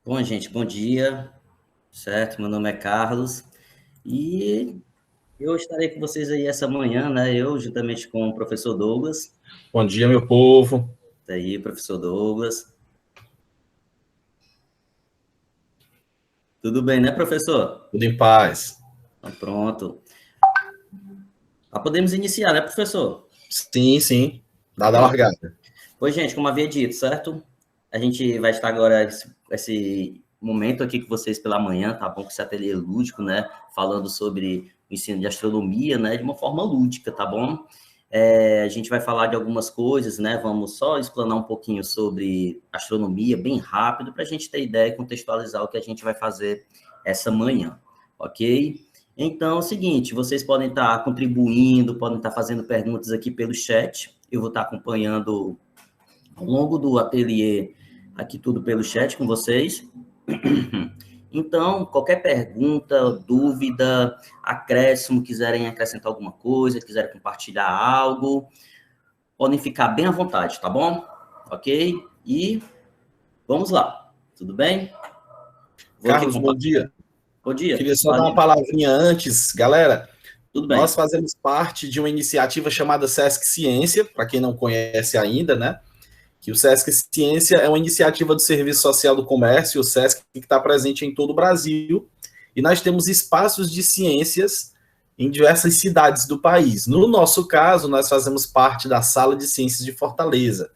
Bom, gente, bom dia, certo? Meu nome é Carlos e eu estarei com vocês aí essa manhã, né? Eu, juntamente com o professor Douglas. Bom dia, meu povo. Tá aí, professor Douglas. Tudo bem, né, professor? Tudo em paz. Então, pronto. Podemos iniciar, né, professor? Sim, sim. Dada a Pronto. largada. Pois, gente, como havia dito, certo? A gente vai estar agora esse momento aqui com vocês pela manhã, tá bom? Com esse ateliê lúdico, né? Falando sobre o ensino de astronomia, né? De uma forma lúdica, tá bom? A gente vai falar de algumas coisas, né? Vamos só explanar um pouquinho sobre astronomia, bem rápido, para a gente ter ideia e contextualizar o que a gente vai fazer essa manhã, ok? Então, é o seguinte, vocês podem estar contribuindo, podem estar fazendo perguntas aqui pelo chat. Eu vou estar acompanhando ao longo do ateliê, aqui tudo pelo chat com vocês. Então, qualquer pergunta, dúvida, acréscimo, quiserem acrescentar alguma coisa, quiserem compartilhar algo, podem ficar bem à vontade, tá bom? Ok? E vamos lá, tudo bem? Vou aqui Carlos, bom compartilhar. dia. Bom dia, Queria só dar uma valeu. palavrinha antes. Galera, Tudo nós bem. fazemos parte de uma iniciativa chamada Sesc Ciência, para quem não conhece ainda, né? Que o Sesc Ciência é uma iniciativa do Serviço Social do Comércio, o Sesc, que está presente em todo o Brasil. E nós temos espaços de ciências em diversas cidades do país. No nosso caso, nós fazemos parte da Sala de Ciências de Fortaleza.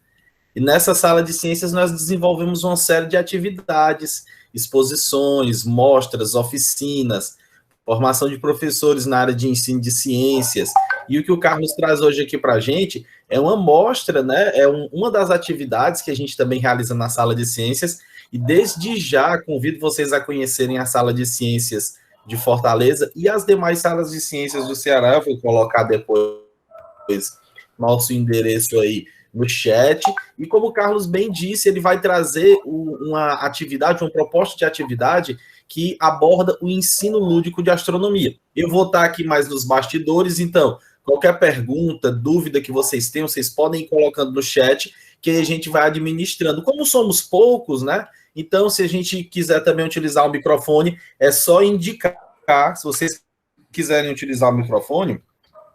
E nessa sala de ciências nós desenvolvemos uma série de atividades, exposições, mostras, oficinas, formação de professores na área de ensino de ciências. E o que o Carlos traz hoje aqui para a gente é uma mostra, né? Uma das atividades que a gente também realiza na sala de ciências. E desde já convido vocês a conhecerem a sala de ciências de Fortaleza e as demais salas de ciências do Ceará. Eu vou colocar depois nosso endereço aí no chat. E como o Carlos bem disse, ele vai trazer uma atividade, uma proposta de atividade que aborda o ensino lúdico de astronomia. Eu vou estar aqui mais nos bastidores, então, qualquer pergunta, dúvida que vocês tenham, vocês podem ir colocando no chat, que a gente vai administrando. Como somos poucos, né? Então, se a gente quiser também utilizar o microfone, é só indicar. Se vocês quiserem utilizar o microfone,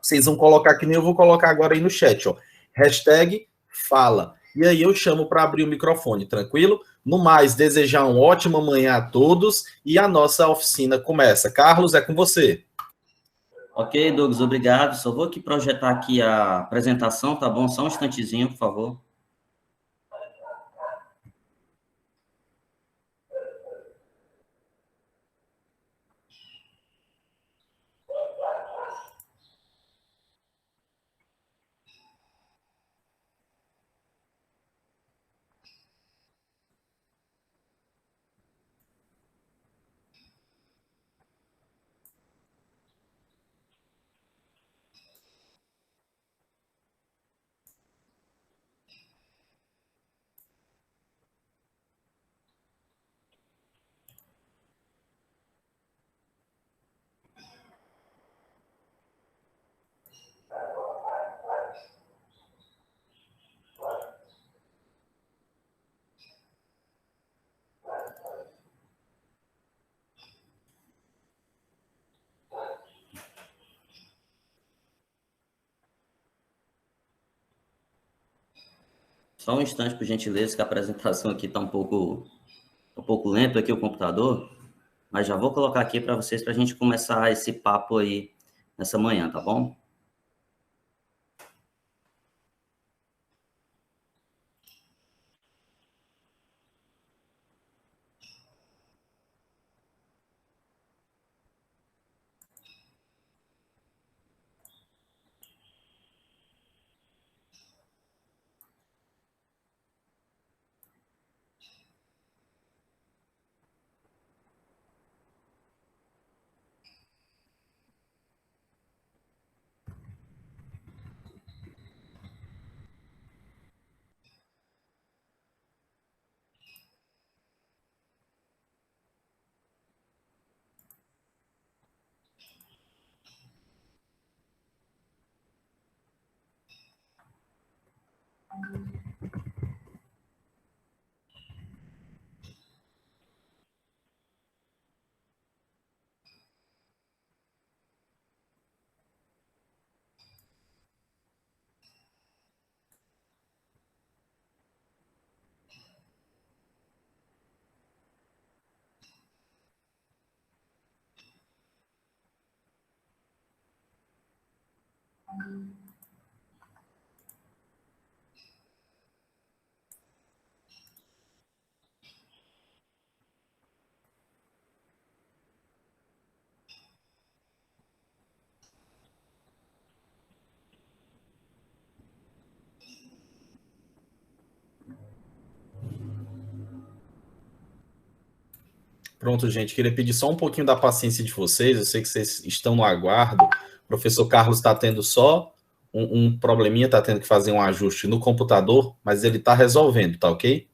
vocês vão colocar, que nem eu vou colocar agora aí no chat, ó. Hashtag fala. E aí eu chamo para abrir o microfone, tranquilo? No mais, desejar uma ótima manhã a todos e a nossa oficina começa. Carlos, é com você. Ok, Douglas, obrigado. Só vou aqui projetar aqui a apresentação, tá bom? Só um instantezinho, por favor. Só um instante, por gentileza, que a apresentação aqui está um pouco lento aqui o computador, mas já vou colocar aqui para vocês para a gente começar esse papo aí nessa manhã, tá bom? Pronto, gente, queria pedir só um pouquinho da paciência de vocês. Eu sei que vocês estão no aguardo. O professor Carlos está tendo só um probleminha, está tendo que fazer um ajuste no computador, mas ele está resolvendo, tá ok?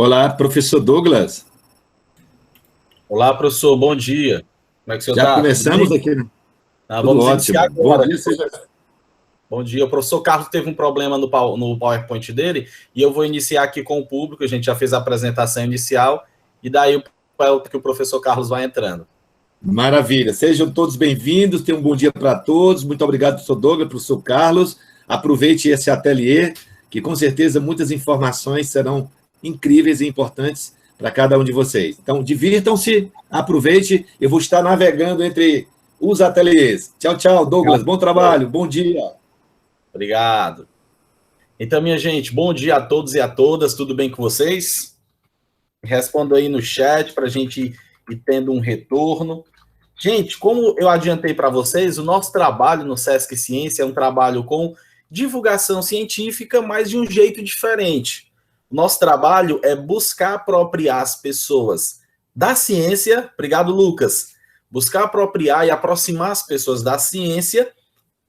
Olá, professor Douglas. Olá, professor, bom dia. Como é que o senhor Já está? Tudo começamos bem? aqui, né? Tudo Vamos iniciar ótimo. Bom agora. dia, seja... Bom dia. O professor Carlos teve um problema no PowerPoint dele e eu vou iniciar aqui com o público. A gente já fez a apresentação inicial e daí que o professor Carlos vai entrando. Maravilha. Sejam todos bem-vindos. Tenham um bom dia para todos. Muito obrigado, professor Douglas, professor Carlos. Aproveite esse ateliê, que com certeza muitas informações serão incríveis e importantes para cada um de vocês. Então, divirtam-se, aproveite. Eu vou estar navegando entre os ateliês. Tchau, tchau, Douglas. Bom trabalho, bom dia. Obrigado. Então, minha gente, bom dia a todos e a todas. Tudo bem com vocês? Respondo aí no chat para a gente ir tendo um retorno. Gente, como eu adiantei para vocês, o nosso trabalho no Sesc Ciência é um trabalho com divulgação científica, mas de um jeito diferente. O nosso trabalho é buscar apropriar as pessoas da ciência. Obrigado, Lucas. Buscar apropriar e aproximar as pessoas da ciência,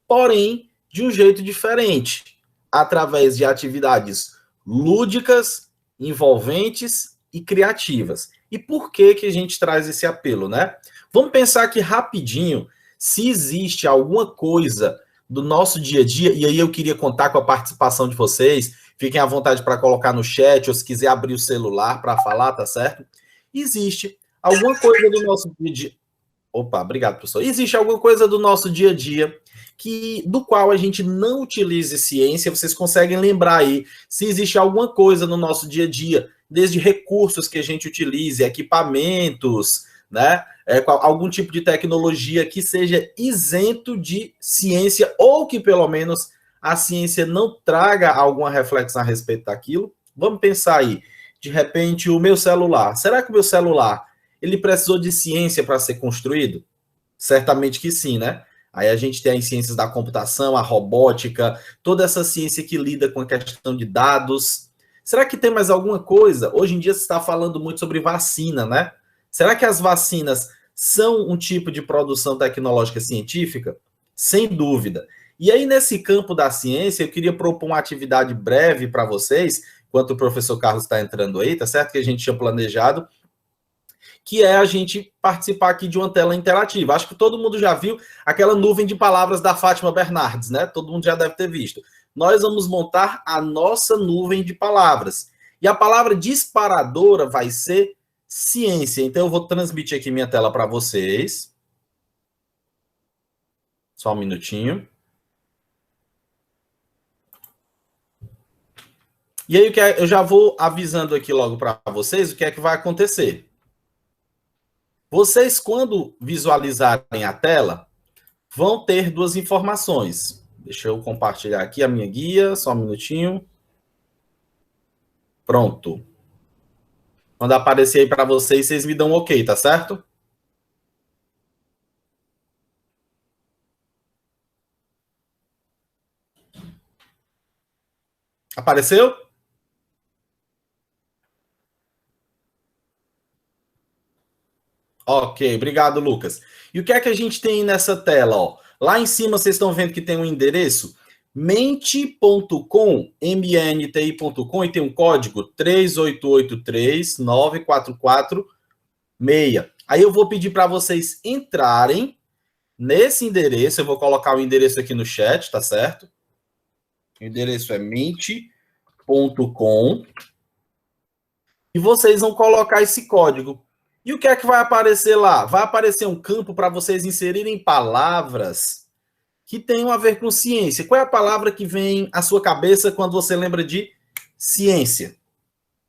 porém de um jeito diferente, através de atividades lúdicas, envolventes e criativas. E por que a gente traz esse apelo, né? Vamos pensar aqui rapidinho se existe alguma coisa do nosso dia a dia, e aí eu queria contar com a participação de vocês. Fiquem à vontade para colocar no chat, ou se quiser abrir o celular para falar, tá certo? Existe alguma coisa do nosso dia a dia. Opa, obrigado, professor. Existe alguma coisa do nosso dia a dia do qual a gente não utilize ciência? Vocês conseguem lembrar aí se existe alguma coisa no nosso dia a dia, desde recursos que a gente utilize, equipamentos, né? Algum tipo de tecnologia que seja isento de ciência ou que pelo menos a ciência não traga alguma reflexão a respeito daquilo? Vamos pensar aí. De repente, o meu celular. Será que o meu celular ele precisou de ciência para ser construído? Certamente que sim, né? Aí a gente tem as ciências da computação, a robótica, toda essa ciência que lida com a questão de dados. Será que tem mais alguma coisa? Hoje em dia se está falando muito sobre vacina, né? Será que as vacinas são um tipo de produção tecnológica científica? Sem dúvida. E aí, nesse campo da ciência, eu queria propor uma atividade breve para vocês, enquanto o professor Carlos está entrando aí, tá certo? Que a gente tinha planejado, que é a gente participar aqui de uma tela interativa. Acho que todo mundo já viu aquela nuvem de palavras da Fátima Bernardes, né? Todo mundo já deve ter visto. Nós vamos montar a nossa nuvem de palavras. E a palavra disparadora vai ser ciência. Então eu vou transmitir aqui minha tela para vocês. Só um minutinho. E aí eu já vou avisando aqui logo para vocês o que é que vai acontecer. Vocês, quando visualizarem a tela, vão ter duas informações. Deixa eu compartilhar aqui a minha guia, só um minutinho. Pronto. Quando aparecer aí para vocês, vocês me dão um ok, tá certo? Apareceu? Ok, obrigado, Lucas. E o que é que a gente tem nessa tela? Ó? Lá em cima, vocês estão vendo que tem um endereço mente.com, mnti.com, e tem um código 388394446. Aí eu vou pedir para vocês entrarem nesse endereço. Eu vou colocar o endereço aqui no chat, tá certo? O endereço é mente.com e vocês vão colocar esse código. E o que é que vai aparecer lá? Vai aparecer um campo para vocês inserirem palavras que tenham a ver com ciência. Qual é a palavra que vem à sua cabeça quando você lembra de ciência?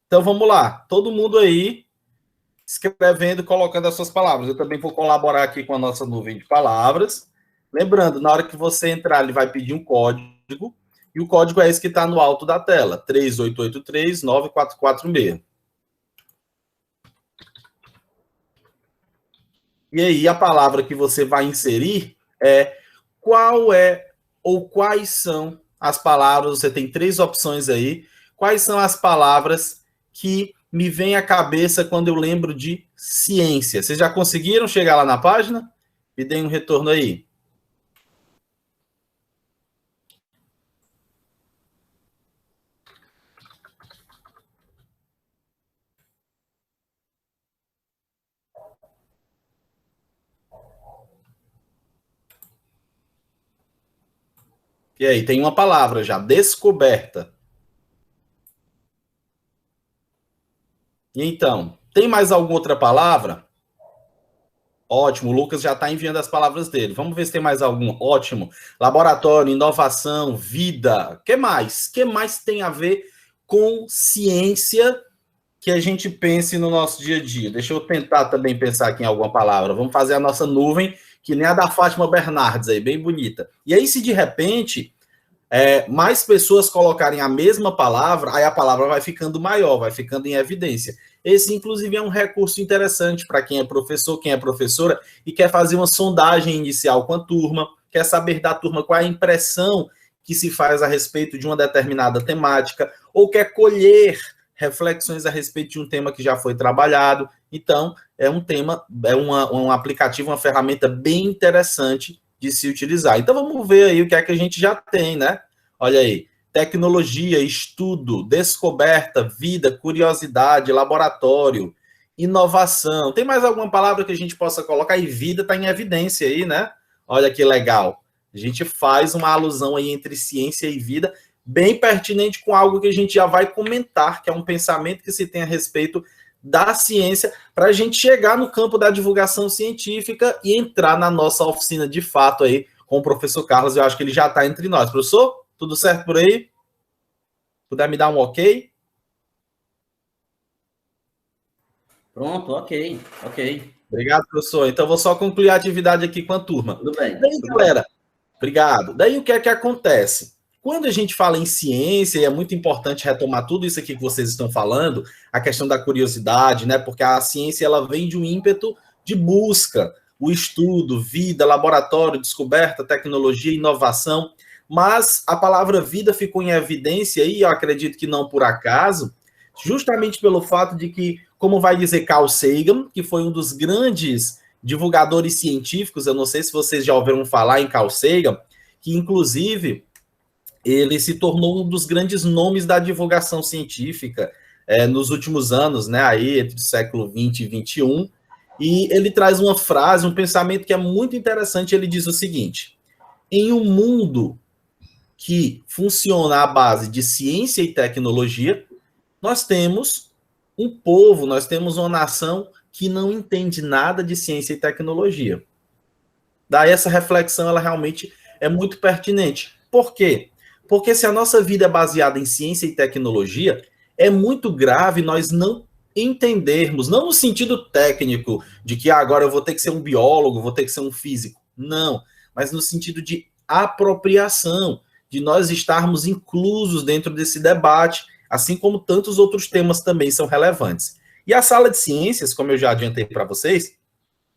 Então vamos lá, todo mundo aí escrevendo, colocando as suas palavras. Eu também vou colaborar aqui com a nossa nuvem de palavras. Lembrando, na hora que você entrar, ele vai pedir um código, e o código é esse que está no alto da tela, 38839446. E aí a palavra que você vai inserir é qual é ou quais são as palavras, você tem três opções aí, quais são as palavras que me vêm à cabeça quando eu lembro de ciência. Vocês já conseguiram chegar lá na página? Me deem um retorno aí. E aí, tem uma palavra já, descoberta. E então, tem mais alguma outra palavra? Ótimo, o Lucas já está enviando as palavras dele. Vamos ver se tem mais algum. Ótimo. Laboratório, inovação, vida. O que mais? O que mais tem a ver com ciência que a gente pense no nosso dia a dia? Deixa eu tentar também pensar aqui em alguma palavra. Vamos fazer a nossa nuvem, que nem a da Fátima Bernardes aí, bem bonita. E aí, se de repente mais pessoas colocarem a mesma palavra, aí a palavra vai ficando maior, vai ficando em evidência. Esse, inclusive, é um recurso interessante para quem é professor, quem é professora e quer fazer uma sondagem inicial com a turma, quer saber da turma qual é a impressão que se faz a respeito de uma determinada temática, ou quer colher reflexões a respeito de um tema que já foi trabalhado. Então, é um tema, um aplicativo, uma ferramenta bem interessante de se utilizar. Então, vamos ver aí o que é que a gente já tem, né? Olha aí, tecnologia, estudo, descoberta, vida, curiosidade, laboratório, inovação. Tem mais alguma palavra que a gente possa colocar? E vida está em evidência aí, né? Olha que legal. A gente faz uma alusão aí entre ciência e vida, bem pertinente com algo que a gente já vai comentar, que é um pensamento que se tem a respeito da ciência, para a gente chegar no campo da divulgação científica e entrar na nossa oficina de fato aí com o professor Carlos. Eu acho que ele já está entre nós. Professor, tudo certo por aí? Puder me dar um ok? Pronto, ok. Obrigado, professor. Então, vou só concluir a atividade aqui com a turma. Tudo bem. Daí, galera, obrigado. Daí, o que é que acontece? Quando a gente fala em ciência, e é muito importante retomar tudo isso aqui que vocês estão falando, a questão da curiosidade, né? Porque a ciência, ela vem de um ímpeto de busca, o estudo, vida, laboratório, descoberta, tecnologia, inovação. Mas a palavra vida ficou em evidência aí, eu acredito que não por acaso, justamente pelo fato de que, como vai dizer Carl Sagan, que foi um dos grandes divulgadores científicos, eu não sei se vocês já ouviram falar em Carl Sagan, que inclusive ele se tornou um dos grandes nomes da divulgação científica nos últimos anos, né, aí entre o século 20 e 21, e ele traz uma frase, um pensamento que é muito interessante. Ele diz o seguinte: em um mundo que funciona à base de ciência e tecnologia, nós temos um povo, nós temos uma nação que não entende nada de ciência e tecnologia. Daí essa reflexão, ela realmente é muito pertinente. Por quê? Porque se a nossa vida é baseada em ciência e tecnologia, é muito grave nós não entendermos, não no sentido técnico, de que agora eu vou ter que ser um biólogo, vou ter que ser um físico. Não, mas no sentido de apropriação, de nós estarmos inclusos dentro desse debate, assim como tantos outros temas também são relevantes. E a sala de ciências, como eu já adiantei para vocês,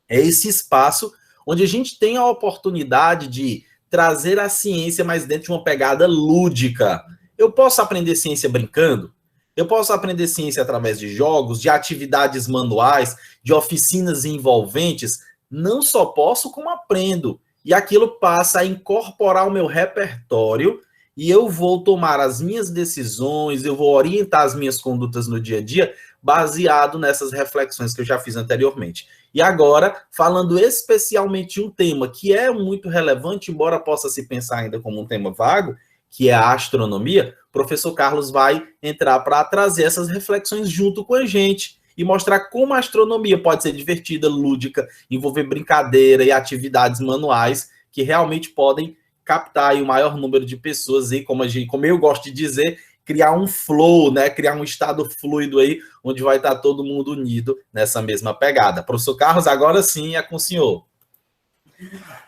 é esse espaço onde a gente tem a oportunidade de trazer a ciência, mas dentro de uma pegada lúdica. Eu posso aprender ciência brincando? Eu posso aprender ciência através de jogos, de atividades manuais, de oficinas envolventes? Não só posso, como aprendo. E aquilo passa a incorporar o meu repertório e eu vou tomar as minhas decisões, eu vou orientar as minhas condutas no dia a dia baseado nessas reflexões que eu já fiz anteriormente. E agora, falando especialmente de um tema que é muito relevante, embora possa se pensar ainda como um tema vago, que é a astronomia, o professor Carlos vai entrar para trazer essas reflexões junto com a gente e mostrar como a astronomia pode ser divertida, lúdica, envolver brincadeira e atividades manuais que realmente podem captar aí o maior número de pessoas e, como eu gosto de dizer, criar um flow, né? Criar um estado fluido aí, onde vai estar todo mundo unido nessa mesma pegada. Professor Carlos, agora sim é com o senhor.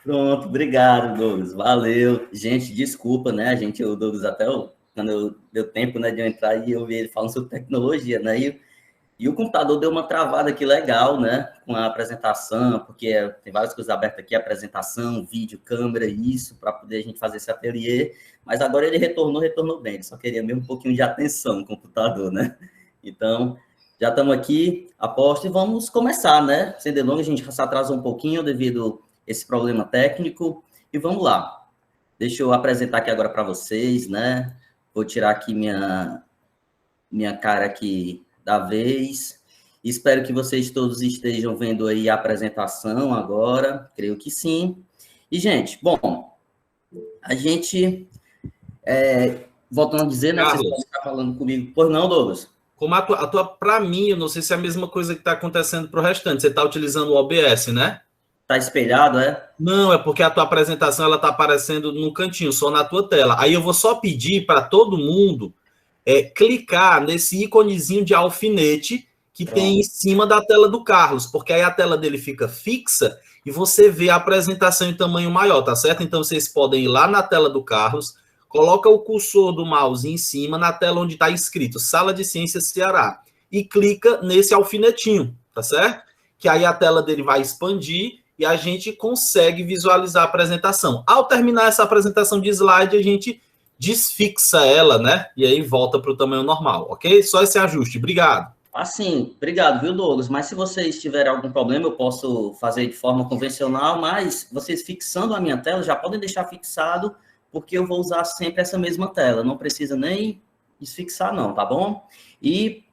Pronto, obrigado, Douglas. Valeu. Gente, desculpa, né? O Douglas, quando deu tempo, né, de eu entrar e eu vi ele falando sobre tecnologia, né? E o computador deu uma travada aqui legal, né? Com a apresentação, porque tem várias coisas abertas aqui, apresentação, vídeo, câmera, isso, para poder a gente fazer esse ateliê. Mas agora ele retornou bem. Ele só queria mesmo um pouquinho de atenção no computador, né? Então, já estamos aqui, aposto, e vamos começar, né? Sem delongas, a gente se atrasou um pouquinho devido a esse problema técnico. E vamos lá. Deixa eu apresentar aqui agora para vocês, né? Vou tirar aqui minha cara aqui da vez. Espero que vocês todos estejam vendo aí a apresentação agora. Creio que sim. E, gente, bom, a gente Voltando a dizer, né? Vocês Carlos, podem estar falando comigo. Pois não, Douglas? como para mim, eu não sei se é a mesma coisa que está acontecendo para o restante. Você está utilizando o OBS, né? Tá espelhado, é? Não, é porque a tua apresentação ela está aparecendo num cantinho, só na tua tela. Aí eu vou só pedir para todo mundo clicar nesse íconezinho de alfinete que tem em cima da tela do Carlos, porque aí a tela dele fica fixa e você vê a apresentação em tamanho maior, tá certo? Então vocês podem ir lá na tela do Carlos, coloca o cursor do mouse em cima na tela onde está escrito Sala de Ciências Ceará e clica nesse alfinetinho, tá certo? Que aí a tela dele vai expandir e a gente consegue visualizar a apresentação. Ao terminar essa apresentação de slide, a gente desfixa ela, né? E aí volta para o tamanho normal, ok? Só esse ajuste. Obrigado. Assim, obrigado, viu, Douglas? Mas se vocês tiverem algum problema, eu posso fazer de forma convencional, mas vocês fixando a minha tela, já podem deixar fixado, porque eu vou usar sempre essa mesma tela. Não precisa nem desfixar, não, tá bom? E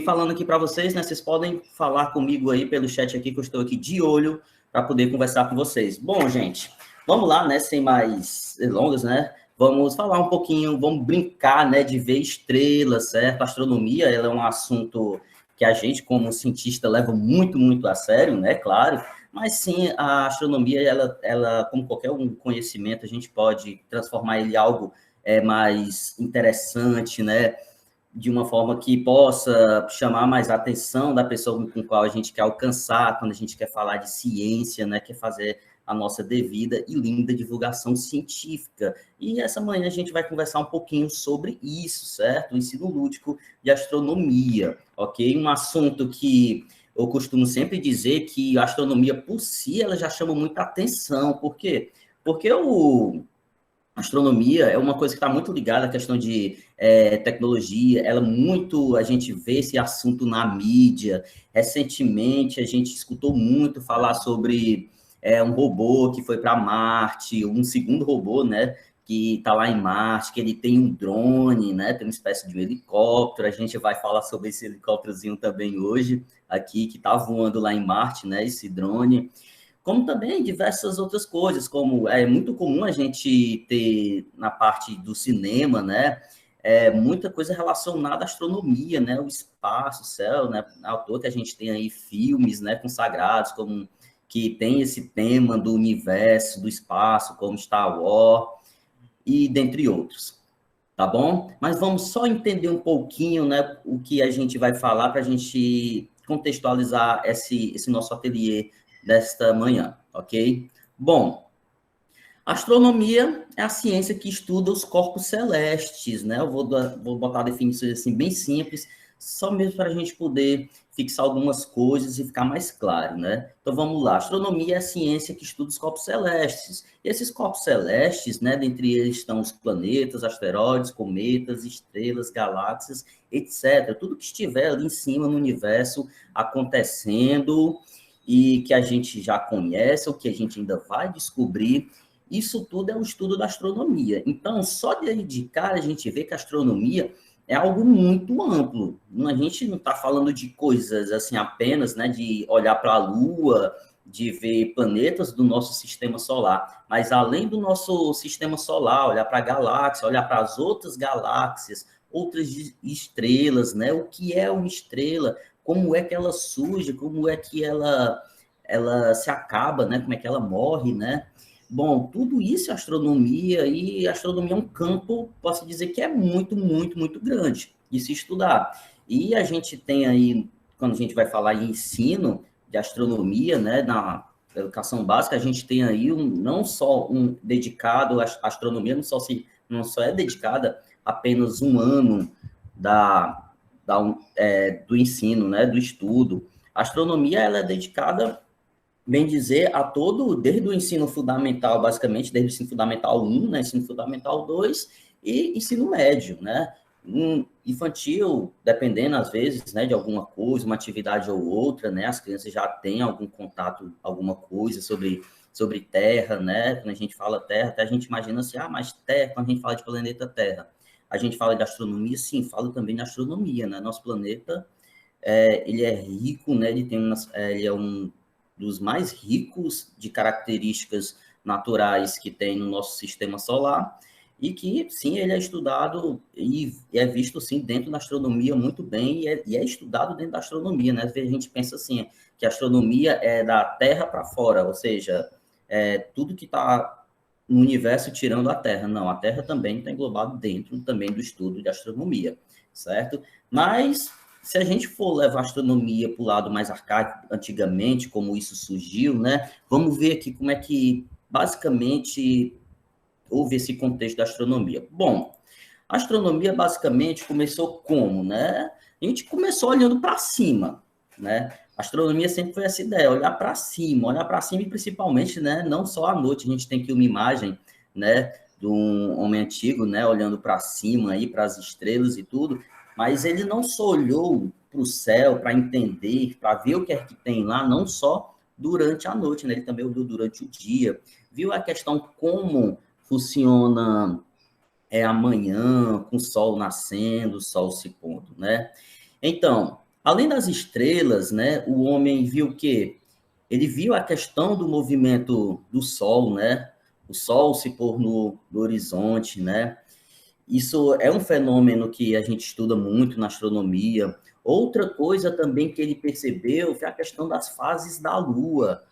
falando aqui para vocês, né, vocês podem falar comigo aí pelo chat aqui, que eu estou aqui de olho para poder conversar com vocês. Bom, gente, vamos lá, né, sem mais delongas, né? Vamos falar um pouquinho, vamos brincar, né, de ver estrelas, certo? A astronomia, ela é um assunto que a gente, como cientista, leva muito, muito a sério, né, claro. Mas sim, a astronomia, ela como qualquer um conhecimento, a gente pode transformar ele em algo mais interessante, né? De uma forma que possa chamar mais a atenção da pessoa com a qual a gente quer alcançar, quando a gente quer falar de ciência, né, quer fazer a nossa devida e linda divulgação científica. E essa manhã a gente vai conversar um pouquinho sobre isso, certo? O ensino lúdico de astronomia, ok? Um assunto que eu costumo sempre dizer que a astronomia por si, ela já chama muita atenção. Por quê? Porque a astronomia é uma coisa que está muito ligada à questão de tecnologia, a gente vê esse assunto na mídia. Recentemente, a gente escutou muito falar sobre um robô que foi para Marte, um segundo robô, né, que está lá em Marte, que ele tem um drone, né, tem uma espécie de um helicóptero. A gente vai falar sobre esse helicópterozinho também hoje, aqui, que está voando lá em Marte, né, esse drone. Como também diversas outras coisas, como é muito comum a gente ter na parte do cinema, né, muita coisa relacionada à astronomia, né, o espaço, o céu, né, à toa que a gente tem aí filmes, né, consagrados, como que tem esse tema do universo, do espaço, como Star Wars, e dentre outros, tá bom? Mas vamos só entender um pouquinho, né, o que a gente vai falar para a gente contextualizar esse nosso ateliê desta manhã, ok? Bom, astronomia é a ciência que estuda os corpos celestes, né? Eu vou botar definições assim bem simples, só mesmo para a gente poder fixar algumas coisas e ficar mais claro, né? Então vamos lá. Astronomia é a ciência que estuda os corpos celestes. E esses corpos celestes, né? Dentre eles estão os planetas, asteroides, cometas, estrelas, galáxias, etc. Tudo que estiver ali em cima no universo acontecendo e que a gente já conhece, ou que a gente ainda vai descobrir. Isso tudo é o estudo da astronomia. Então, só de cara a gente vê que a astronomia é algo muito amplo. A gente não está falando de coisas assim apenas, né, de olhar para a Lua, de ver planetas do nosso sistema solar, mas além do nosso sistema solar, olhar para a galáxia, olhar para as outras galáxias, outras estrelas, né? O que é uma estrela? Como é que ela surge? Como é que ela se acaba, né? Como é que ela morre, né? Bom, tudo isso é astronomia, e a astronomia é um campo, posso dizer que é muito, muito, muito grande de se estudar. E a gente tem aí, quando a gente vai falar em ensino de astronomia, né, na educação básica, a gente tem aí não só um dedicado à astronomia, não só é dedicada apenas um ano do ensino, né, do estudo. A astronomia, ela é dedicada, bem dizer, desde o ensino fundamental, basicamente, desde o ensino fundamental 1, né, ensino fundamental 2 e ensino médio, né? Infantil, dependendo, às vezes, né, de alguma coisa, uma atividade ou outra, né, as crianças já têm algum contato, alguma coisa sobre Terra, né? Quando a gente fala Terra, até a gente imagina assim, mas Terra, quando a gente fala de planeta Terra, a gente fala de astronomia, sim, fala também de astronomia, né? Nosso planeta, ele é rico, né? Ele é um dos mais ricos de características naturais que tem no nosso sistema solar, e que, sim, ele é estudado e é visto, sim, dentro da astronomia muito bem, e é estudado dentro da astronomia, né? Às vezes a gente pensa assim, que a astronomia é da Terra para fora, ou seja, é tudo que está no universo tirando a Terra. Não, a Terra também está englobada dentro também do estudo de astronomia, certo? Mas, se a gente for levar a astronomia para o lado mais arcaico, antigamente, como isso surgiu, né? Vamos ver aqui como é que, basicamente, houve esse contexto da astronomia. Bom, a astronomia basicamente começou como, né? A gente começou olhando para cima, né? A astronomia sempre foi essa ideia, olhar para cima e principalmente, né? Não só à noite, a gente tem aqui uma imagem, né? De um homem antigo, né? Olhando para cima aí, para as estrelas e tudo, mas ele não só olhou para o céu para entender, para ver o que é que tem lá, não só durante a noite, né? Ele também olhou durante o dia, viu a questão como funciona amanhã, com o sol nascendo, o sol se pondo, né? Então, além das estrelas, né, o homem viu o quê? Ele viu a questão do movimento do sol, né? O sol se pôr no horizonte, né? Isso é um fenômeno que a gente estuda muito na astronomia. Outra coisa também que ele percebeu foi a questão das fases da Lua,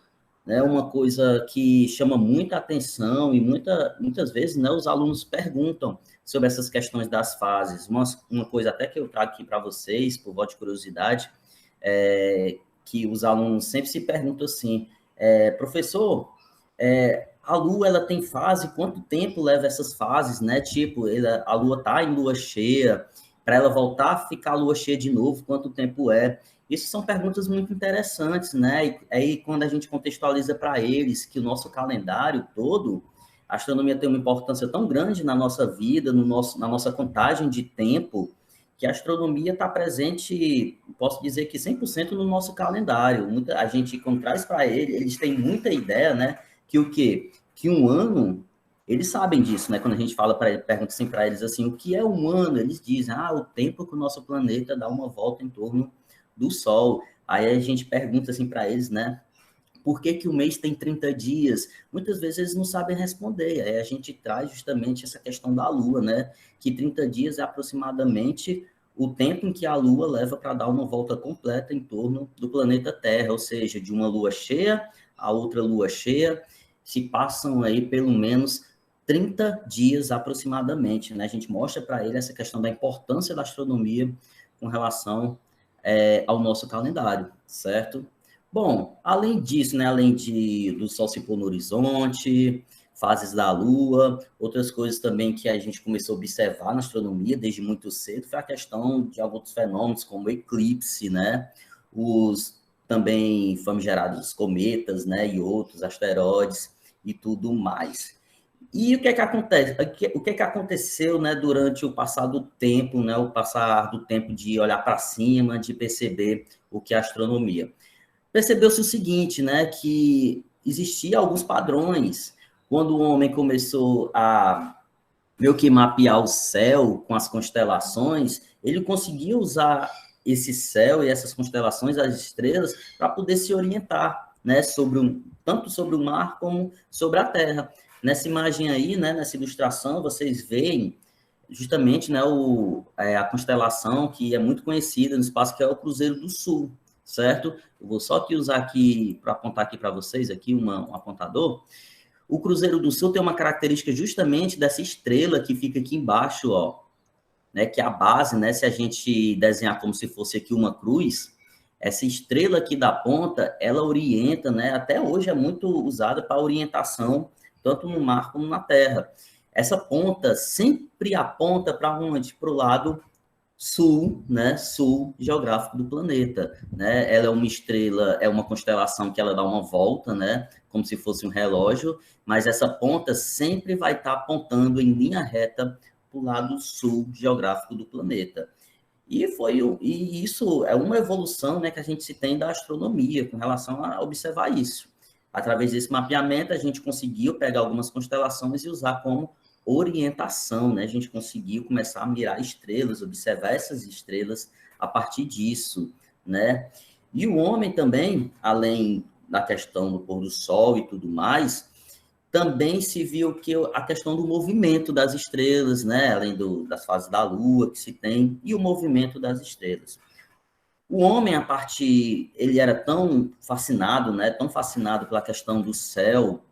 né? Uma coisa que chama muita atenção e muitas vezes, né, os alunos perguntam sobre essas questões das fases. Uma coisa até que eu trago aqui para vocês, por voto de curiosidade, que os alunos sempre se perguntam assim, professor, a Lua ela tem fase, quanto tempo leva essas fases, né? Tipo, a Lua está em lua cheia, para ela voltar a ficar lua cheia de novo, quanto tempo é? Isso são perguntas muito interessantes, né? E aí, quando a gente contextualiza para eles que o nosso calendário todo, a astronomia tem uma importância tão grande na nossa vida, na nossa contagem de tempo, que a astronomia está presente, posso dizer que 100% no nosso calendário. A gente, quando traz para eles têm muita ideia, né? Que o quê? Que um ano, eles sabem disso, né? Quando a gente fala para eles, pergunta assim para eles assim, o que é um ano? Eles dizem, o tempo que o nosso planeta dá uma volta em torno do Sol. Aí a gente pergunta assim para eles, né? Por que o mês tem 30 dias? Muitas vezes eles não sabem responder. Aí a gente traz justamente essa questão da Lua, né? Que 30 dias é aproximadamente o tempo em que a Lua leva para dar uma volta completa em torno do planeta Terra, ou seja, de uma Lua cheia a outra Lua cheia, se passam aí pelo menos 30 dias aproximadamente, né? A gente mostra para ele essa questão da importância da astronomia com relação ao nosso calendário, certo? Bom, além disso, né, além do Sol se pôr no horizonte, fases da Lua, outras coisas também que a gente começou a observar na astronomia desde muito cedo foi a questão de alguns fenômenos como o eclipse, né? Os também famigerados cometas, né, e outros asteroides e tudo mais. E o que é que acontece? O que é que aconteceu, né, durante o passar do tempo, né, o passar do tempo de olhar para cima, de perceber o que é astronomia? Percebeu-se o seguinte, né, que existia alguns padrões. Quando o homem começou a meio que mapear o céu com as constelações, ele conseguia usar esse céu e essas constelações, as estrelas, para poder se orientar, né, tanto sobre o mar como sobre a terra. Nessa imagem aí, né, nessa ilustração, vocês veem justamente, né, a constelação que é muito conhecida no espaço, que é o Cruzeiro do Sul, certo? Eu vou só aqui usar aqui, para apontar aqui para vocês, aqui um apontador. O Cruzeiro do Sul tem uma característica justamente dessa estrela que fica aqui embaixo, ó, né, que é a base, né, se a gente desenhar como se fosse aqui uma cruz, essa estrela aqui da ponta, ela orienta, né, até hoje é muito usada para orientação, tanto no mar como na terra. Essa ponta sempre aponta para onde? Para o lado sul, né, sul geográfico do planeta, né? Ela é uma estrela, é uma constelação que ela dá uma volta, né, como se fosse um relógio, mas essa ponta sempre vai estar apontando em linha reta para o lado sul geográfico do planeta. E isso é uma evolução, né, que a gente se tem da astronomia com relação a observar isso. Através desse mapeamento, a gente conseguiu pegar algumas constelações e usar como orientação, né? A gente conseguiu começar a mirar estrelas, observar essas estrelas a partir disso, né? E o homem também, além da questão do pôr do sol e tudo mais, também se viu que a questão do movimento das estrelas, né, além das fases da Lua que se tem, e o movimento das estrelas. O homem, ele era tão fascinado, né, tão fascinado pela questão do céu,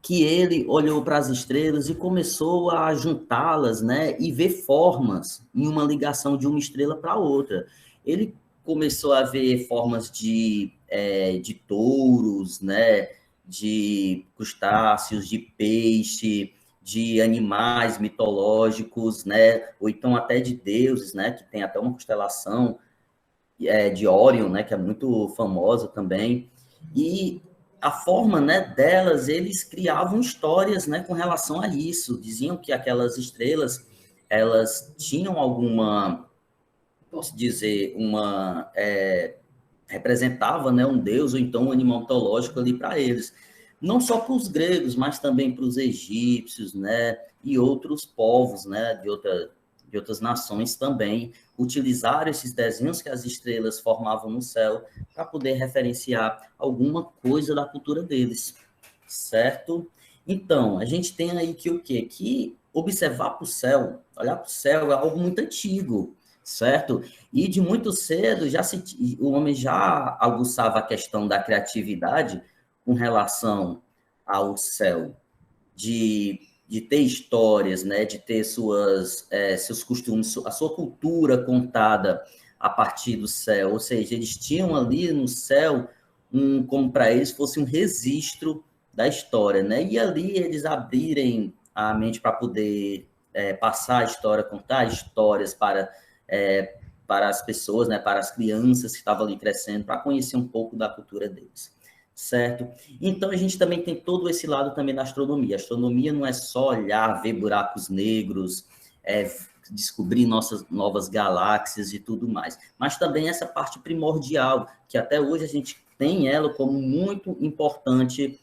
que ele olhou para as estrelas e começou a juntá-las, né, e ver formas em uma ligação de uma estrela para outra. Ele começou a ver formas de touros, né, de crustáceos, de peixe, de animais mitológicos, né, ou então até de deuses, né, que tem até uma constelação de Órion, né, que é muito famosa também. E a forma, né, delas, eles criavam histórias, né, com relação a isso. Diziam que aquelas estrelas, elas tinham alguma, posso dizer, representava, né, um deus ou então um animal mitológico ali para eles. Não só para os gregos, mas também para os egípcios, né, e outros povos, né, de outras nações também utilizaram esses desenhos que as estrelas formavam no céu para poder referenciar alguma coisa da cultura deles, certo? Então, a gente tem aí que o quê? Que observar para o céu, olhar para o céu é algo muito antigo, certo? E de muito cedo o homem já aguçava a questão da criatividade com relação ao céu, de ter histórias, né, de ter seus costumes, a sua cultura contada a partir do céu, ou seja, eles tinham ali no céu como para eles fosse um registro da história, né, e ali eles abrirem a mente para poder passar a história, contar histórias para as pessoas, né, para as crianças que estavam ali crescendo, para conhecer um pouco da cultura deles, certo? Então, a gente também tem todo esse lado também da astronomia. A astronomia não é só olhar, ver buracos negros, descobrir nossas novas galáxias e tudo mais, mas também essa parte primordial, que até hoje a gente tem ela como muito importante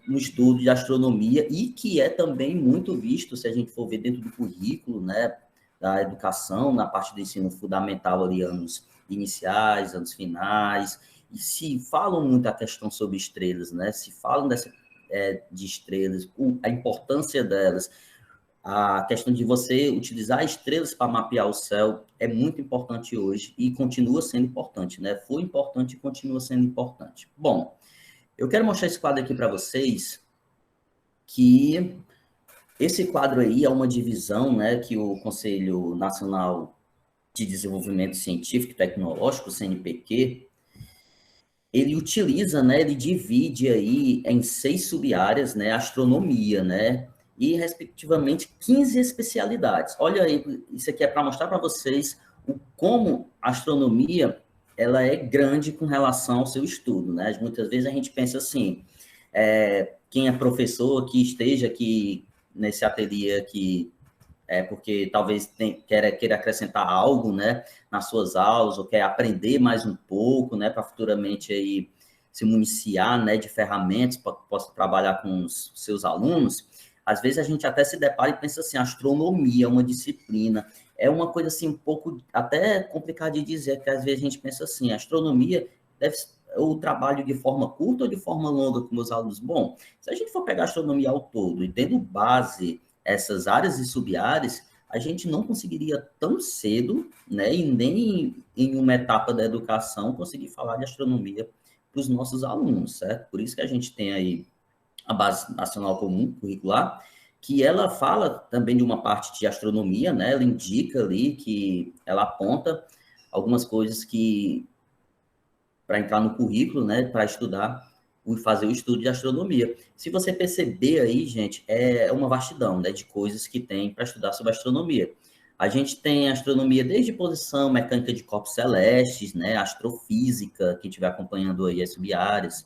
no estudo de astronomia e que é também muito visto, se a gente for ver dentro do currículo, né, da educação, na parte do ensino fundamental ali, anos iniciais, anos finais, e se falam muito a questão sobre estrelas, né, se falam de estrelas, a importância delas, a questão de você utilizar estrelas para mapear o céu é muito importante hoje e continua sendo importante, né, foi importante e continua sendo importante. Bom, eu quero mostrar esse quadro aqui para vocês, que esse quadro aí é uma divisão, né, que o Conselho Nacional de Desenvolvimento Científico e Tecnológico, o CNPq, ele utiliza, né, ele divide aí em 6 sub-áreas, né, astronomia, né, e respectivamente 15 especialidades. Olha aí, isso aqui é para mostrar para vocês como a astronomia ela é grande com relação ao seu estudo, né? Muitas vezes a gente pensa assim, quem é professor que esteja aqui nesse ateliê aqui, porque talvez queira acrescentar algo, né, nas suas aulas, ou quer aprender mais um pouco, né, para futuramente aí se municiar, né, de ferramentas para que possa trabalhar com os seus alunos. Às vezes a gente até se depara e pensa assim, astronomia é uma disciplina, é uma coisa assim um pouco até complicado de dizer, que às vezes a gente pensa assim, astronomia deve ou trabalho de forma curta ou de forma longa com meus alunos. Bom, se a gente for pegar a astronomia ao todo e tendo base essas áreas e sub-áreas, a gente não conseguiria tão cedo, né, e nem em uma etapa da educação, conseguir falar de astronomia para os nossos alunos, certo? Por isso que a gente tem aí a Base Nacional Comum Curricular, que ela fala também de uma parte de astronomia, né? Ela indica ali que ela aponta algumas coisas que para entrar no currículo, né, para estudar e fazer o estudo de astronomia. Se você perceber aí, gente, é uma vastidão, né, de coisas que tem para estudar sobre astronomia. A gente tem astronomia desde posição, mecânica de corpos celestes, né, astrofísica, quem estiver acompanhando aí as sub-áreas,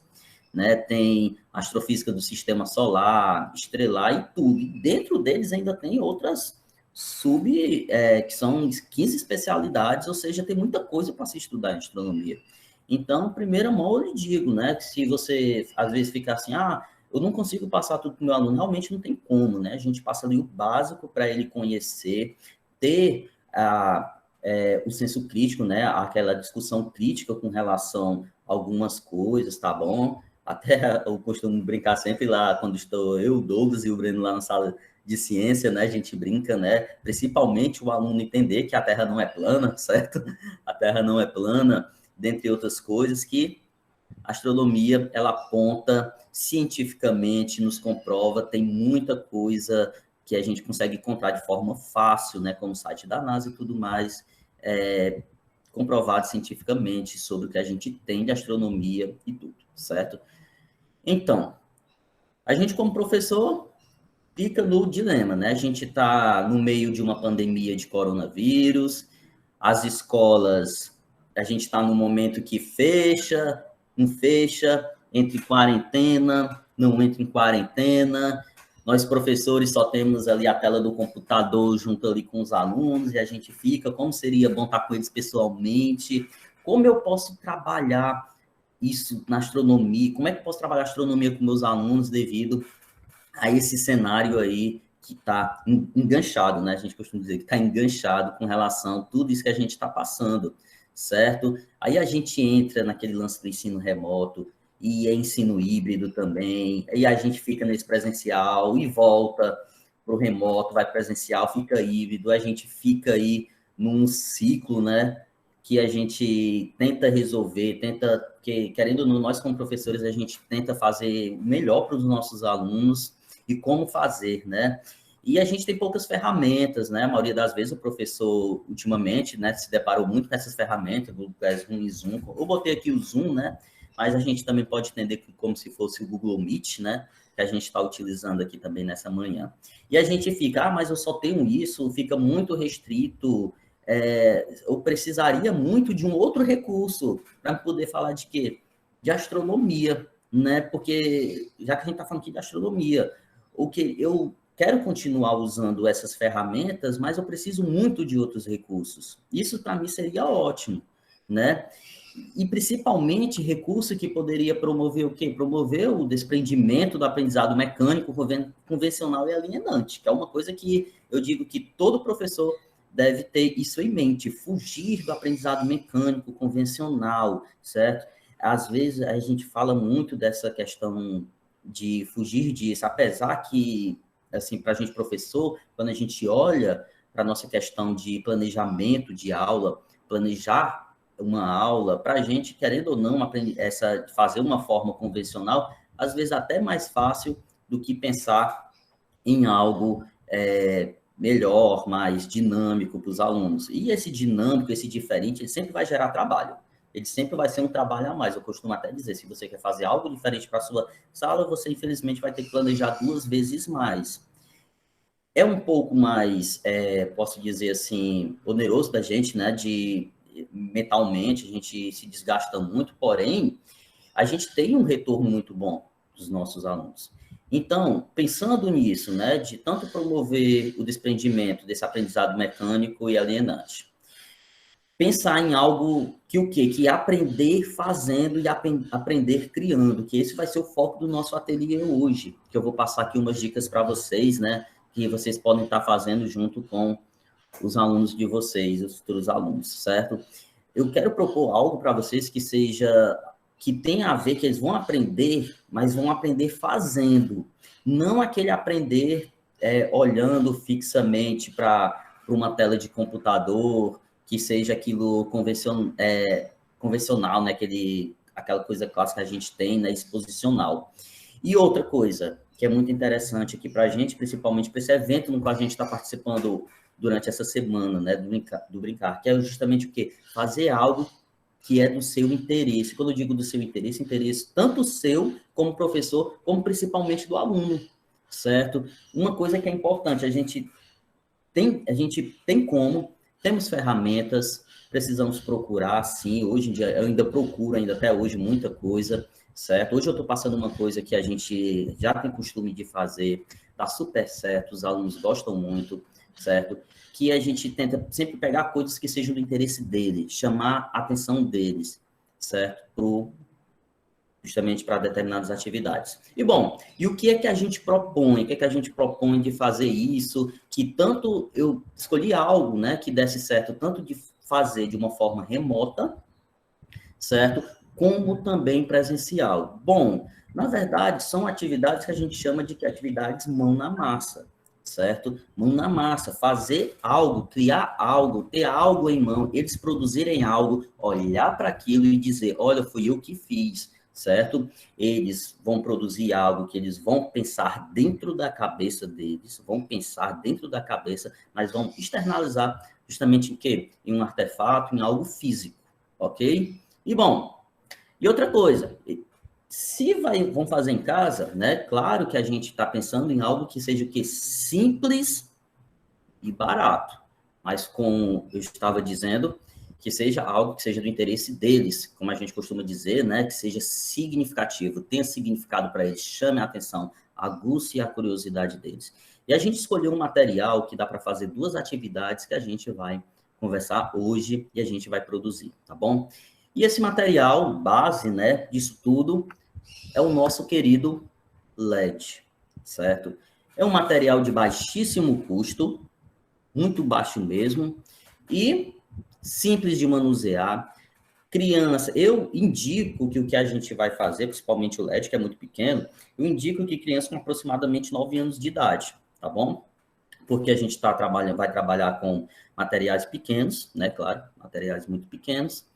né, tem astrofísica do sistema solar, estrelar e tudo. E dentro deles ainda tem outras que são 15 especialidades, ou seja, tem muita coisa para se estudar em astronomia. Então, primeira mão, eu lhe digo, né, que se você, às vezes, fica assim, eu não consigo passar tudo para o meu aluno, realmente não tem como, né, a gente passa ali o básico para ele conhecer, ter o senso crítico, né, aquela discussão crítica com relação a algumas coisas, tá bom? Até eu costumo brincar sempre lá, quando estou eu, o Douglas e o Breno lá na sala de ciência, né? A gente brinca, né? Principalmente o aluno entender que a Terra não é plana, certo? A Terra não é plana, dentre outras coisas, que a astronomia, ela aponta cientificamente, nos comprova, tem muita coisa que a gente consegue encontrar de forma fácil, né? Como o site da NASA e tudo mais, comprovado cientificamente sobre o que a gente tem de astronomia e tudo, certo? Então, a gente como professor fica no dilema, né? A gente está no meio de uma pandemia de coronavírus, as escolas, a gente está no momento que fecha, não fecha, entre quarentena, não entra em quarentena. Nós, professores, só temos ali a tela do computador junto ali com os alunos, e a gente fica, como seria bom estar com eles pessoalmente? Como eu posso trabalhar isso na astronomia? Como é que eu posso trabalhar astronomia com meus alunos devido a esse cenário aí que está enganchado, né? A gente costuma dizer que está enganchado com relação a tudo isso que a gente está passando, certo? Aí a gente entra naquele lance do ensino remoto, e é ensino híbrido também, e a gente fica nesse presencial e volta para o remoto, vai presencial, fica híbrido, a gente fica aí num ciclo, né? Que a gente tenta resolver, que, querendo ou não, nós como professores, a gente tenta fazer o melhor para os nossos alunos e como fazer, né? E a gente tem poucas ferramentas, né? A maioria das vezes o professor, ultimamente, né, se deparou muito com essas ferramentas, Google Classroom e Zoom. Eu botei aqui o Zoom, né? Mas a gente também pode entender como se fosse o Google Meet, né? Que a gente está utilizando aqui também nessa manhã. E a gente fica, mas eu só tenho isso, fica muito restrito. Eu precisaria muito de um outro recurso para poder falar de quê? De astronomia, né? Porque, já que a gente está falando aqui de astronomia, o que eu quero continuar usando essas ferramentas, mas eu preciso muito de outros recursos. Isso, para mim, seria ótimo, né? E, principalmente, recurso que poderia promover o quê? Promover o desprendimento do aprendizado mecânico convencional e alienante, que é uma coisa que eu digo que todo professor deve ter isso em mente, fugir do aprendizado mecânico convencional, certo? Às vezes, a gente fala muito dessa questão de fugir disso, apesar que, assim, para a gente professor, quando a gente olha para a nossa questão de planejamento de aula, planejar uma aula, para a gente, querendo ou não, fazer uma forma convencional, às vezes até mais fácil do que pensar em algo melhor, mais dinâmico para os alunos. E esse dinâmico, esse diferente, ele sempre vai gerar trabalho. Ele sempre vai ser um trabalho a mais. Eu costumo até dizer, se você quer fazer algo diferente para a sua sala, você, infelizmente, vai ter que planejar 2 vezes mais. É um pouco mais, posso dizer assim, oneroso da gente, né? Mentalmente, a gente se desgasta muito, porém, a gente tem um retorno muito bom dos nossos alunos. Então, pensando nisso, né, de tanto promover o desprendimento desse aprendizado mecânico e alienante, pensar em algo que o quê? Que aprender fazendo e aprender criando, que esse vai ser o foco do nosso ateliê hoje, que eu vou passar aqui umas dicas para vocês, né, que vocês podem estar fazendo junto com os alunos de vocês, os futuros alunos, certo? Eu quero propor algo para vocês que tenha a ver, que eles vão aprender, mas vão aprender fazendo, não aquele aprender olhando fixamente para uma tela de computador, que seja aquilo convencional, né? Aquela coisa clássica que a gente tem, né? Exposicional. E outra coisa que é muito interessante aqui para a gente, principalmente para esse evento no qual a gente está participando durante essa semana, né, do Brincar, que é justamente o quê? Fazer algo que é do seu interesse. Quando eu digo do seu interesse tanto seu como professor, como principalmente do aluno, certo? Uma coisa que é importante, a gente tem temos ferramentas, precisamos procurar, sim, hoje em dia eu ainda procuro, ainda até hoje, muita coisa, certo? Hoje eu estou passando uma coisa que a gente já tem costume de fazer, dá super certo, os alunos gostam muito, certo? Que a gente tenta sempre pegar coisas que sejam do interesse deles, chamar a atenção deles, certo? Justamente para determinadas atividades. E, bom, e o que é que a gente propõe? O que é que a gente propõe de fazer isso? Que tanto eu escolhi algo, né, que desse certo, tanto de fazer de uma forma remota, certo? como também presencial. Bom, na verdade, são atividades que a gente chama de atividades mão na massa, certo? Mão na massa, fazer algo, criar algo, ter algo em mão, eles produzirem algo, olhar para aquilo e dizer, olha, fui eu que fiz, certo? Eles vão produzir algo que eles vão pensar dentro da cabeça deles, vão pensar dentro da cabeça, mas vão externalizar justamente em quê? Em um artefato, em algo físico, ok? E bom, e outra coisa, se vão fazer em casa, né? Claro que a gente está pensando em algo que seja o quê? Simples e barato. Mas como eu estava dizendo, que seja algo que seja do interesse deles, como a gente costuma dizer, né? Que seja significativo, tenha significado para eles, chame a atenção, aguce a curiosidade deles. E a gente escolheu um material que dá para fazer 2 atividades que a gente vai conversar hoje e a gente vai produzir, tá bom? E esse material, base, né, disso tudo, é o nosso querido LED, certo? É um material de baixíssimo custo, muito baixo mesmo, e simples de manusear. Criança, eu indico que o que a gente vai fazer, principalmente o LED, que é muito pequeno, eu indico que criança com aproximadamente 9 anos de idade, tá bom? Porque a gente vai trabalhar com materiais pequenos, né, claro, materiais muito pequenos,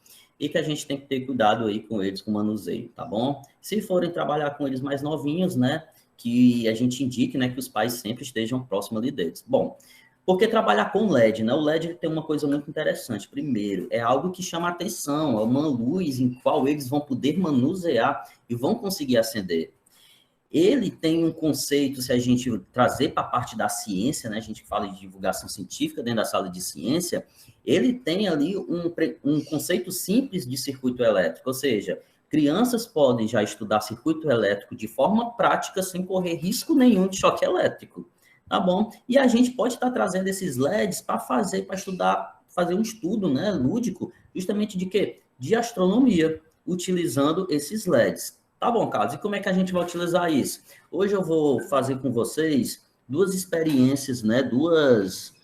e que a gente tem que ter cuidado aí com eles, com o manuseio, tá bom? Se forem trabalhar com eles mais novinhos, né, que a gente indique, né, que os pais sempre estejam próximos ali deles. Bom, porque trabalhar com LED, né? O LED tem uma coisa muito interessante. Primeiro, é algo que chama atenção, é uma luz em qual eles vão poder manusear e vão conseguir acender. Ele tem um conceito, se a gente trazer para a parte da ciência, né? A gente fala de divulgação científica dentro da sala de ciência, ele tem ali um conceito simples de circuito elétrico, ou seja, crianças podem já estudar circuito elétrico de forma prática, sem correr risco nenhum de choque elétrico. Tá bom? E a gente pode estar trazendo esses LEDs para estudar, fazer um estudo, né, lúdico, justamente de quê? De astronomia, utilizando esses LEDs. Tá bom, Carlos, e como é que a gente vai utilizar isso? Hoje eu vou fazer com vocês 2 experiências, né, 2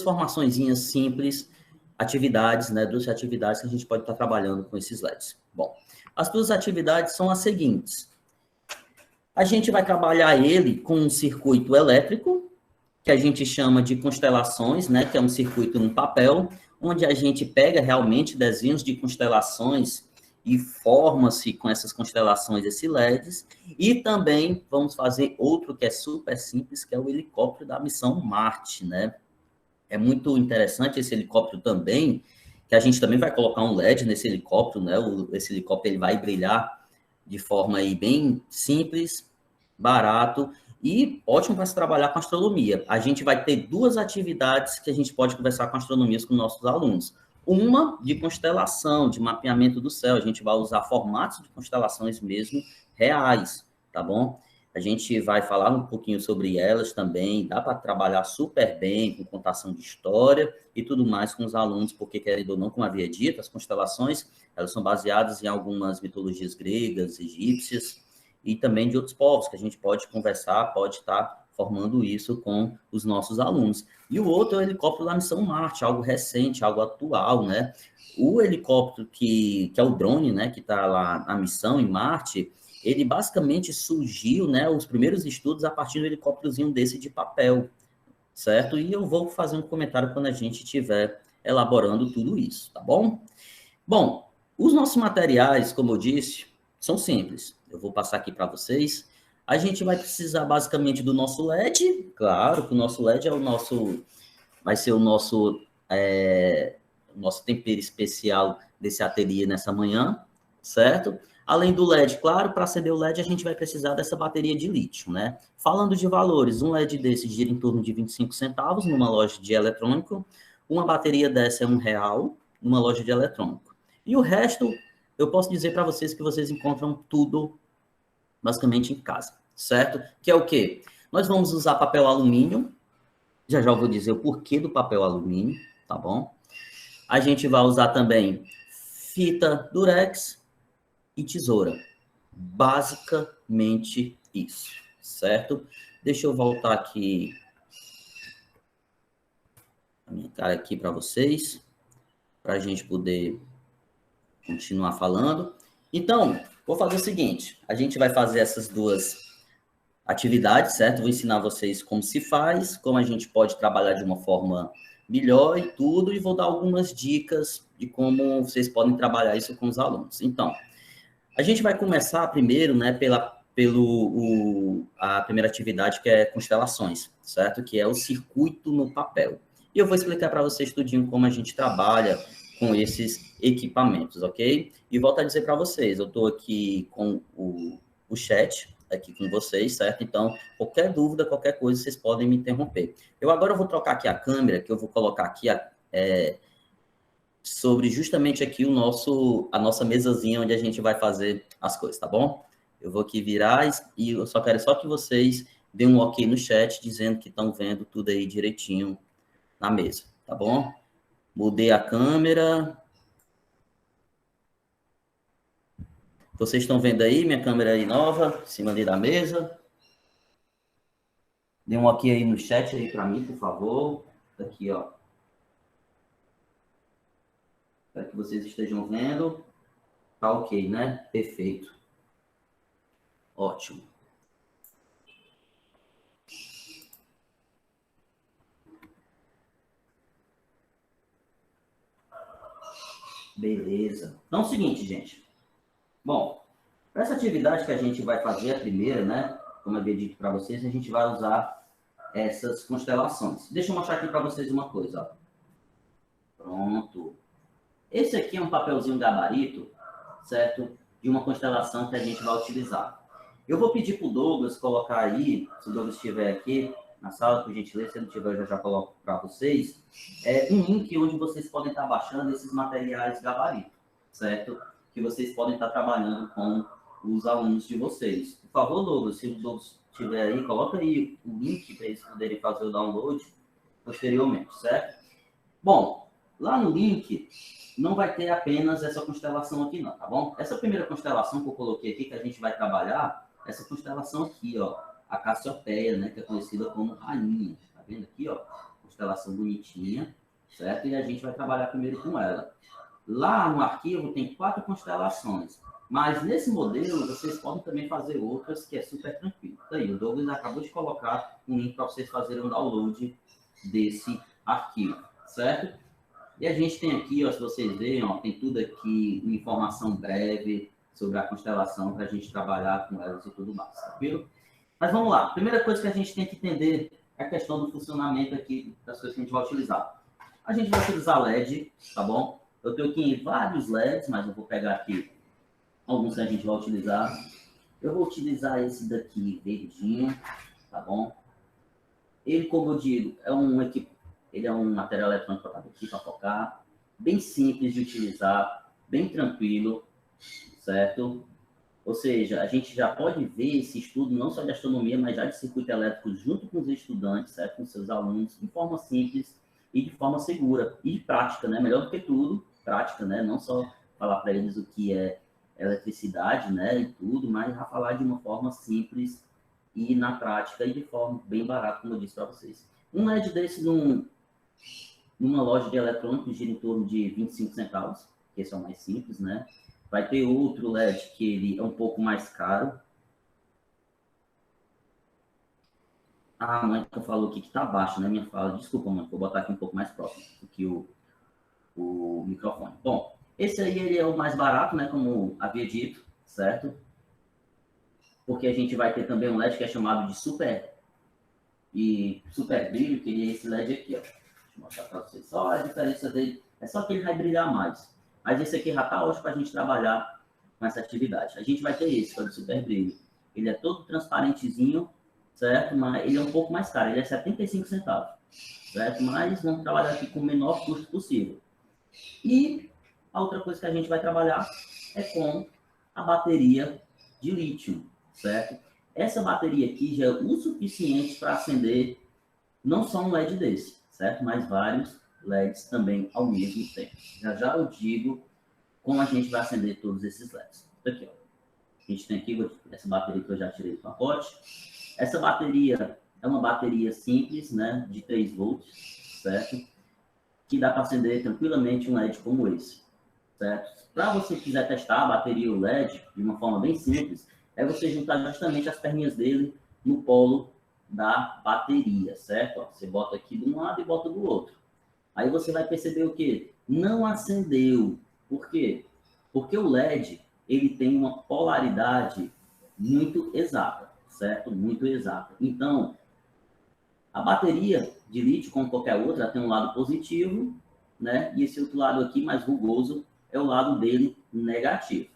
formaçõezinhas simples, atividades, né, 2 atividades que a gente pode estar trabalhando com esses LEDs. Bom, as 2 atividades são as seguintes. A gente vai trabalhar ele com um circuito elétrico, que a gente chama de constelações, né? Que é um circuito no papel, onde a gente pega realmente desenhos de constelações e forma-se com essas constelações esse LEDs. E também vamos fazer outro que é super simples, que é o helicóptero da missão Marte, né? É muito interessante esse helicóptero também, que a gente também vai colocar um LED nesse helicóptero, né? Esse helicóptero ele vai brilhar de forma aí bem simples, barato e ótimo para se trabalhar com astronomia. A gente vai ter 2 atividades que a gente pode conversar com astronomia com nossos alunos. Uma de constelação, de mapeamento do céu. A gente vai usar formatos de constelações mesmo reais, tá bom? A gente vai falar um pouquinho sobre elas também, dá para trabalhar super bem com contação de história e tudo mais com os alunos, porque, querendo ou não, como havia dito, as constelações, elas são baseadas em algumas mitologias gregas, egípcias e também de outros povos, que a gente pode conversar, pode estar formando isso com os nossos alunos. E o outro é o helicóptero da missão Marte, algo recente, algo atual, né? O helicóptero que é o drone, né, que está lá na missão em Marte, ele basicamente surgiu, né, os primeiros estudos a partir do helicópterozinho desse de papel, certo? E eu vou fazer um comentário quando a gente estiver elaborando tudo isso, tá bom? Bom, os nossos materiais, como eu disse, são simples. Eu vou passar aqui para vocês. A gente vai precisar basicamente do nosso LED, claro que o nosso LED vai ser o nosso tempero especial desse ateliê nessa manhã, certo? Além do LED, claro, para acender o LED a gente vai precisar dessa bateria de lítio, né? Falando de valores, um LED desse gira em torno de 25 centavos numa loja de eletrônico, uma bateria dessa é R$1 numa loja de eletrônico. E o resto, eu posso dizer para vocês que vocês encontram tudo basicamente em casa, certo? Que é o quê? Nós vamos usar papel alumínio, já eu vou dizer o porquê do papel alumínio, tá bom? A gente vai usar também fita durex e tesoura. Basicamente isso, certo? Deixa eu voltar aqui a minha cara aqui para vocês. para a gente poder continuar falando. Então, vou fazer o seguinte, a gente vai fazer essas duas atividades, certo? Vou ensinar vocês como se faz, como a gente pode trabalhar de uma forma melhor e tudo, e vou dar algumas dicas de como vocês podem trabalhar isso com os alunos. Então, a gente vai começar primeiro, né, a primeira atividade, que é constelações, certo? Que é o circuito no papel. E eu vou explicar para vocês tudinho como a gente trabalha com esses equipamentos, ok? E volto a dizer para vocês, eu estou aqui com o chat aqui com vocês, certo? Então, qualquer dúvida, qualquer coisa, vocês podem me interromper. Eu agora vou trocar aqui a câmera, que eu vou colocar aqui sobre justamente aqui a nossa mesazinha onde a gente vai fazer as coisas, tá bom? Eu vou aqui virar e eu só quero que vocês deem um ok no chat, dizendo que estão vendo tudo aí direitinho na mesa, tá bom? Mudei a câmera. Vocês estão vendo aí minha câmera aí nova, em cima ali da mesa? Dê um ok aí no chat aí para mim, por favor. Aqui, ó. Para que vocês estejam vendo. Tá ok, né? Perfeito. Ótimo. Beleza. Então é o seguinte, gente. Bom, para essa atividade que a gente vai fazer, a primeira, né? Como eu havia dito para vocês, a gente vai usar essas constelações. Deixa eu mostrar aqui para vocês uma coisa, ó. Pronto. Esse aqui é um papelzinho gabarito, certo? De uma constelação que a gente vai utilizar. Eu vou pedir para o Douglas colocar aí, se o Douglas estiver aqui na sala, por gentileza, se ele estiver, eu já coloco para vocês, um link onde vocês podem estar baixando esses materiais gabarito, certo? Que vocês podem estar trabalhando com os alunos de vocês. Por favor, Douglas, se o Douglas estiver aí, coloca aí o link para eles poderem fazer o download posteriormente, certo? Bom, lá no link não vai ter apenas essa constelação aqui não, tá bom? Essa primeira constelação que eu coloquei aqui, que a gente vai trabalhar, essa constelação aqui, ó, a Cassiopeia, né, que é conhecida como rainha, tá vendo aqui, ó? Constelação bonitinha, certo? E a gente vai trabalhar primeiro com ela. Lá no arquivo tem 4 constelações, mas nesse modelo vocês podem também fazer outras, que é super tranquilo. Tá aí, o Douglas acabou de colocar um link para vocês fazerem um download desse arquivo, certo? E a gente tem aqui, ó, se vocês verem, ó, tem tudo aqui, uma informação breve sobre a constelação para a gente trabalhar com elas e tudo mais, tá viu? Mas vamos lá. Primeira coisa que a gente tem que entender é a questão do funcionamento aqui das coisas que a gente vai utilizar. A gente vai utilizar LED, tá bom? Eu tenho aqui vários LEDs, mas eu vou pegar aqui alguns que a gente vai utilizar. Eu vou utilizar esse daqui verdinho, tá bom? Ele, como eu digo, ele é um material eletrônico para focar, bem simples de utilizar, bem tranquilo, certo? Ou seja, a gente já pode ver esse estudo não só de astronomia, mas já de circuito elétrico junto com os estudantes, certo? Com seus alunos, de forma simples e de forma segura e de prática, né? Melhor do que tudo, prática, né? Não só falar para eles o que é eletricidade, né? E tudo, mas já falar de uma forma simples e na prática e de forma bem barata, como eu disse para vocês. Um LED desse numa loja de eletrônicos gira em torno de 25 centavos, que esse é o mais simples, né? Vai ter outro LED que ele é um pouco mais caro. A mãe falou aqui que está baixo, né? Minha fala. Desculpa, mãe, vou botar aqui um pouco mais próximo do que o microfone. Bom, esse aí ele é o mais barato, né? Como havia dito, certo? Porque a gente vai ter também um LED que é chamado de super brilho, que é esse LED aqui, ó. Deixa eu mostrar para vocês. Só a diferença dele é só que ele vai brilhar mais. Mas esse aqui já está ótimo para a gente trabalhar com essa atividade. A gente vai ter esse, que é o de super brilho. Ele é todo transparentezinho, certo? Mas ele é um pouco mais caro, ele é 75 centavos, certo? Mas vamos trabalhar aqui com o menor custo possível. E a outra coisa que a gente vai trabalhar é com a bateria de lítio, certo? Essa bateria aqui já é o suficiente para acender não só um LED desse, certo? Mas vários LEDs também ao mesmo tempo. Já eu digo como a gente vai acender todos esses LEDs. Aqui, ó. A gente tem aqui essa bateria que eu já tirei do pacote. Essa bateria é uma bateria simples, né? De 3 volts, certo? que dá para acender tranquilamente um LED como esse, certo? Para você quiser testar a bateria e o LED de uma forma bem simples, é você juntar justamente as perninhas dele no polo da bateria, certo? Ó, você bota aqui de um lado e bota do outro. Aí você vai perceber o quê? Não acendeu. Por quê? Porque o LED, ele tem uma polaridade muito exata, certo? Muito exata. Então, a bateria de lítio, como qualquer outra, tem um lado positivo, né? E esse outro lado aqui, mais rugoso, é o lado dele negativo.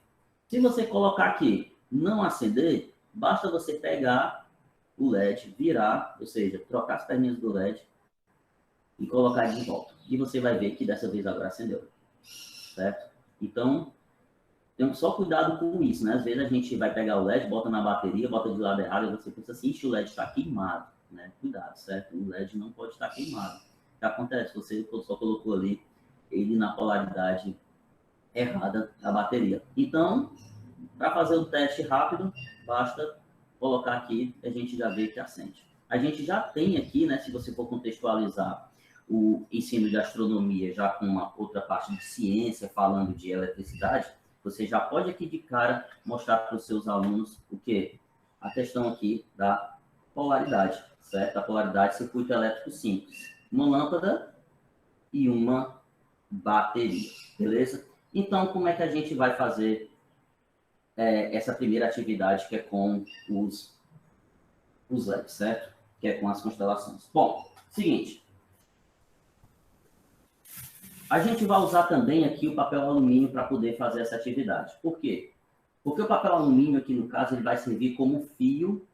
Se você colocar aqui, não acender, basta você pegar o LED, virar, ou seja, trocar as perninhas do LED e colocar de volta. E você vai ver que dessa vez agora acendeu, certo? Então, temos só cuidado com isso, né? Às vezes a gente vai pegar o LED, bota na bateria, bota de lado errado, e você pensa assim, o LED está queimado, né? Cuidado, certo? O LED não pode estar queimado. O que acontece? Você só colocou ali ele na polaridade errada da bateria. Então, para fazer o teste rápido, basta colocar aqui e a gente já vê que acende. A gente já tem aqui, né? Se você for contextualizar o ensino de astronomia já com uma outra parte de ciência, falando de eletricidade, você já pode aqui de cara mostrar para os seus alunos o quê? A questão aqui da polaridade, certo? A polaridade circuito elétrico simples. Uma lâmpada e uma bateria, beleza? Então, como é que a gente vai fazer essa primeira atividade que é com os LEDs, certo? Que é com as constelações. Bom, seguinte. A gente vai usar também aqui o papel alumínio para poder fazer essa atividade. Por quê? Porque o papel alumínio aqui, no caso, ele vai servir como fio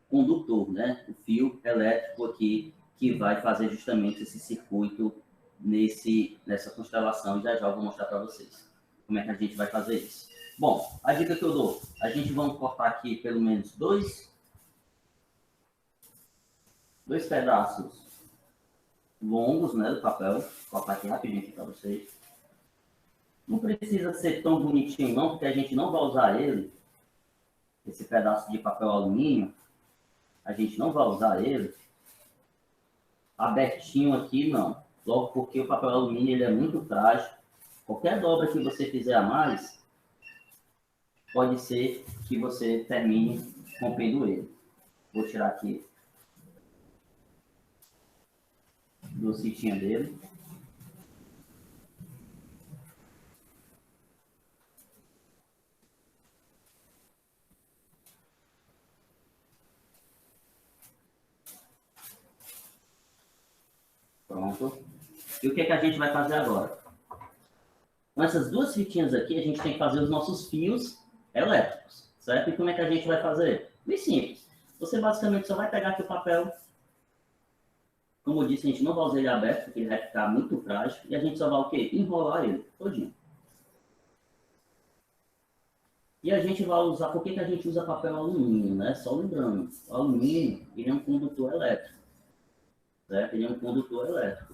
condutor, né? O fio elétrico aqui que vai fazer justamente esse circuito nessa constelação. Já eu vou mostrar para vocês como é que a gente vai fazer isso. Bom, a dica que eu dou, a gente vai cortar aqui pelo menos dois pedaços longos, né, do papel. Vou cortar aqui rapidinho aqui para vocês. Não precisa ser tão bonitinho não, porque a gente não vai usar ele, esse pedaço de papel alumínio, a gente não vai usar ele abertinho aqui, não. Logo porque o papel alumínio ele é muito frágil. Qualquer dobra que você fizer a mais, pode ser que você termine rompendo ele. Vou tirar aqui do citinho dele. Pronto. E o que a gente vai fazer agora? Com essas duas fitinhas aqui, a gente tem que fazer os nossos fios elétricos, certo? E como é que a gente vai fazer? Bem simples. Você basicamente só vai pegar aqui o papel. Como eu disse, a gente não vai usar ele aberto, porque ele vai ficar muito frágil. E a gente só vai o quê? Enrolar ele todinho. E a gente vai usar, por que a gente usa papel alumínio, né? Só lembrando, o alumínio, ele é um condutor elétrico, certo? Ele é um condutor elétrico.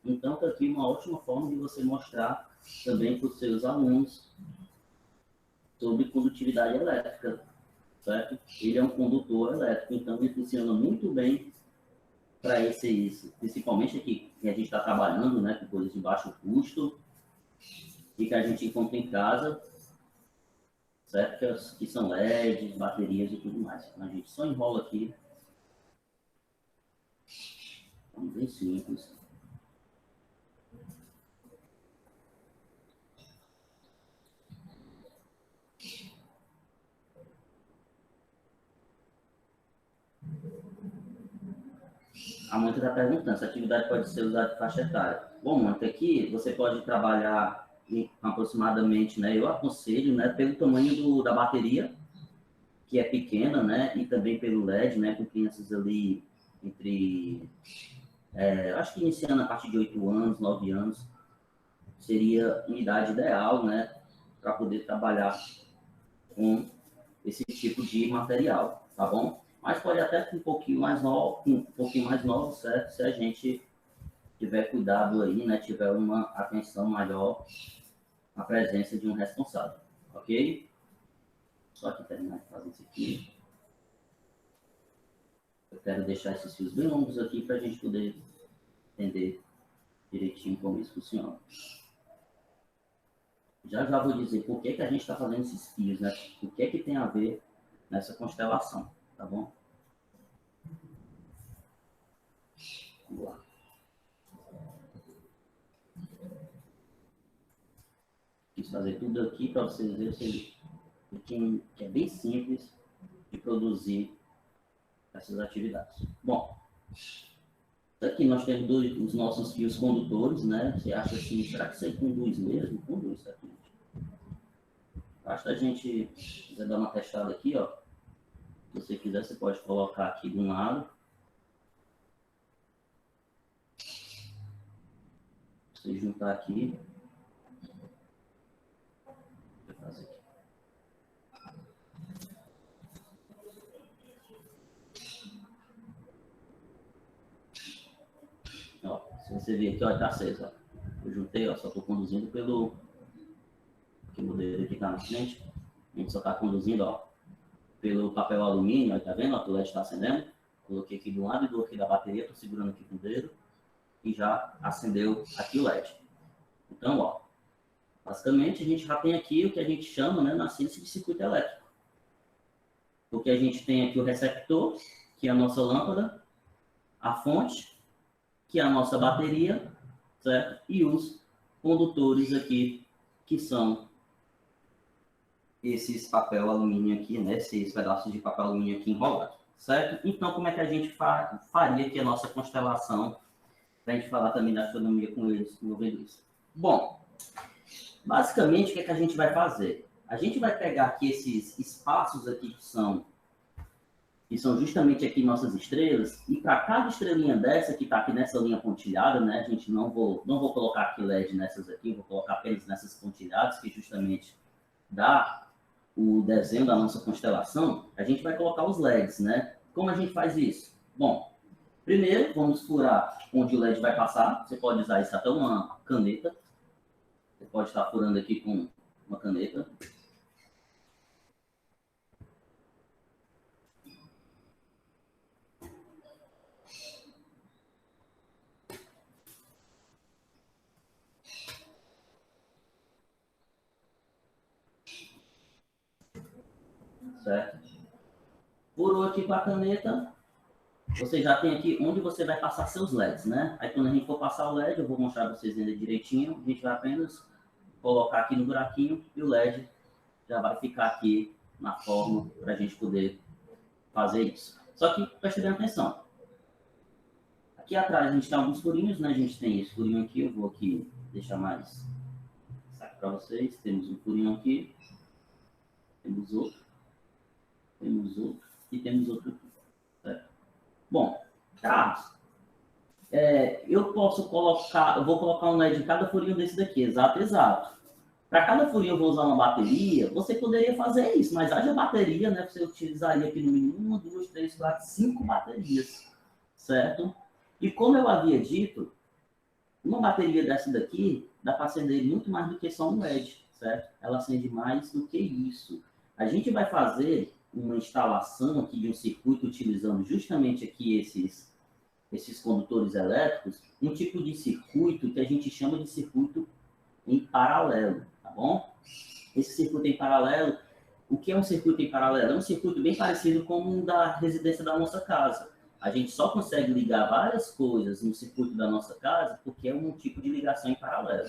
Então, está aqui uma ótima forma de você mostrar também para os seus alunos sobre condutividade elétrica, certo? Ele é um condutor elétrico, então ele funciona muito bem para isso, principalmente aqui que a gente está trabalhando, né, com coisas de baixo custo e que a gente encontra em casa, certo? Que são LEDs, baterias e tudo mais. Então, a gente só enrola aqui. Então, bem simples. A Mônica está perguntando se a atividade pode ser usada de faixa etária. Bom, Mônica, aqui você pode trabalhar aproximadamente, né? Eu aconselho, né? Pelo tamanho da bateria, que é pequena, né? E também pelo LED, né? Com crianças ali entre, acho que iniciando a partir de 8 anos, 9 anos, seria uma idade ideal, né? Para poder trabalhar com esse tipo de material, tá bom? Mas pode até com um pouquinho mais novo, certo? Se a gente tiver cuidado aí, né? Tiver uma atenção maior à presença de um responsável, ok? Só que terminar de fazer isso aqui. Eu quero deixar esses fios bem longos aqui para a gente poder entender direitinho como isso funciona. Já já vou dizer por que, que a gente está fazendo esses fios, né? O que é que tem a ver nessa constelação, tá bom? Vamos lá. Quis fazer tudo aqui para vocês verem que é bem simples de produzir essas atividades. Bom, aqui nós temos os nossos fios condutores, né? Você acha assim, será que isso aí conduz mesmo? Conduz, tá aqui. Basta a gente quiser dar uma testada aqui, ó. Se você quiser, você pode colocar aqui de um lado. Você juntar aqui. Deixa eu fazer aqui. Ó, se você ver aqui, ó, tá aceso, ó. Eu juntei, ó, só estou conduzindo pelo que o modelo aqui tá na frente. A gente só está conduzindo, ó, pelo papel alumínio, ó, tá vendo? Ó, o LED está acendendo. Coloquei aqui de um lado e do outro aqui da bateria, estou segurando aqui com o dedo e já acendeu aqui o LED. Então, ó, basicamente a gente já tem aqui o que a gente chama, né, na ciência de circuito elétrico. Porque a gente tem aqui o receptor, que é a nossa lâmpada, a fonte, que é a nossa bateria, certo? E os condutores aqui, que são esses papel alumínio aqui, né? Esses pedaços de papel alumínio aqui enrolados, certo? Então, como é que a gente faria aqui a nossa constelação, para a gente falar também da astronomia com eles, envolvendo isso? Bom, basicamente, o que é que a gente vai fazer? A gente vai pegar aqui esses espaços aqui que são justamente aqui nossas estrelas, e para cada estrelinha dessa que está aqui nessa linha pontilhada, né, a gente não vou colocar aqui LED nessas aqui, vou colocar apenas nessas pontilhadas, que justamente dá o desenho da nossa constelação, a gente vai colocar os LEDs, né? Como a gente faz isso? Bom, primeiro, vamos furar onde o LED vai passar, você pode usar isso até uma caneta, você pode estar furando aqui com uma caneta. Certo? Furou aqui com a caneta, você já tem aqui onde você vai passar seus LEDs, né? Aí quando a gente for passar o LED, eu vou mostrar para vocês ainda direitinho, a gente vai apenas colocar aqui no buraquinho e o LED já vai ficar aqui na forma para a gente poder fazer isso. Só que preste bem atenção. Aqui atrás a gente tem alguns furinhos, né? A gente tem esse furinho aqui, eu vou aqui deixar mais saco para vocês. Temos um furinho aqui, temos outro e temos outro aqui. Certo? Bom, tá. Eu vou colocar um LED em cada furinho desse daqui, exato. Para cada furinho eu vou usar uma bateria, você poderia fazer isso, mas haja bateria, né? Você utilizaria aqui no mínimo 1, 2, 3, 4, 5 baterias, certo? E como eu havia dito, uma bateria dessa daqui dá para acender muito mais do que só um LED, certo? Ela acende mais do que isso. A gente vai fazer uma instalação aqui de um circuito utilizando justamente aqui esses condutores elétricos, um tipo de circuito que a gente chama de circuito em paralelo, tá bom? Esse circuito em paralelo, o que é um circuito em paralelo? É um circuito bem parecido com o da residência da nossa casa. A gente só consegue ligar várias coisas no circuito da nossa casa porque é um tipo de ligação em paralelo.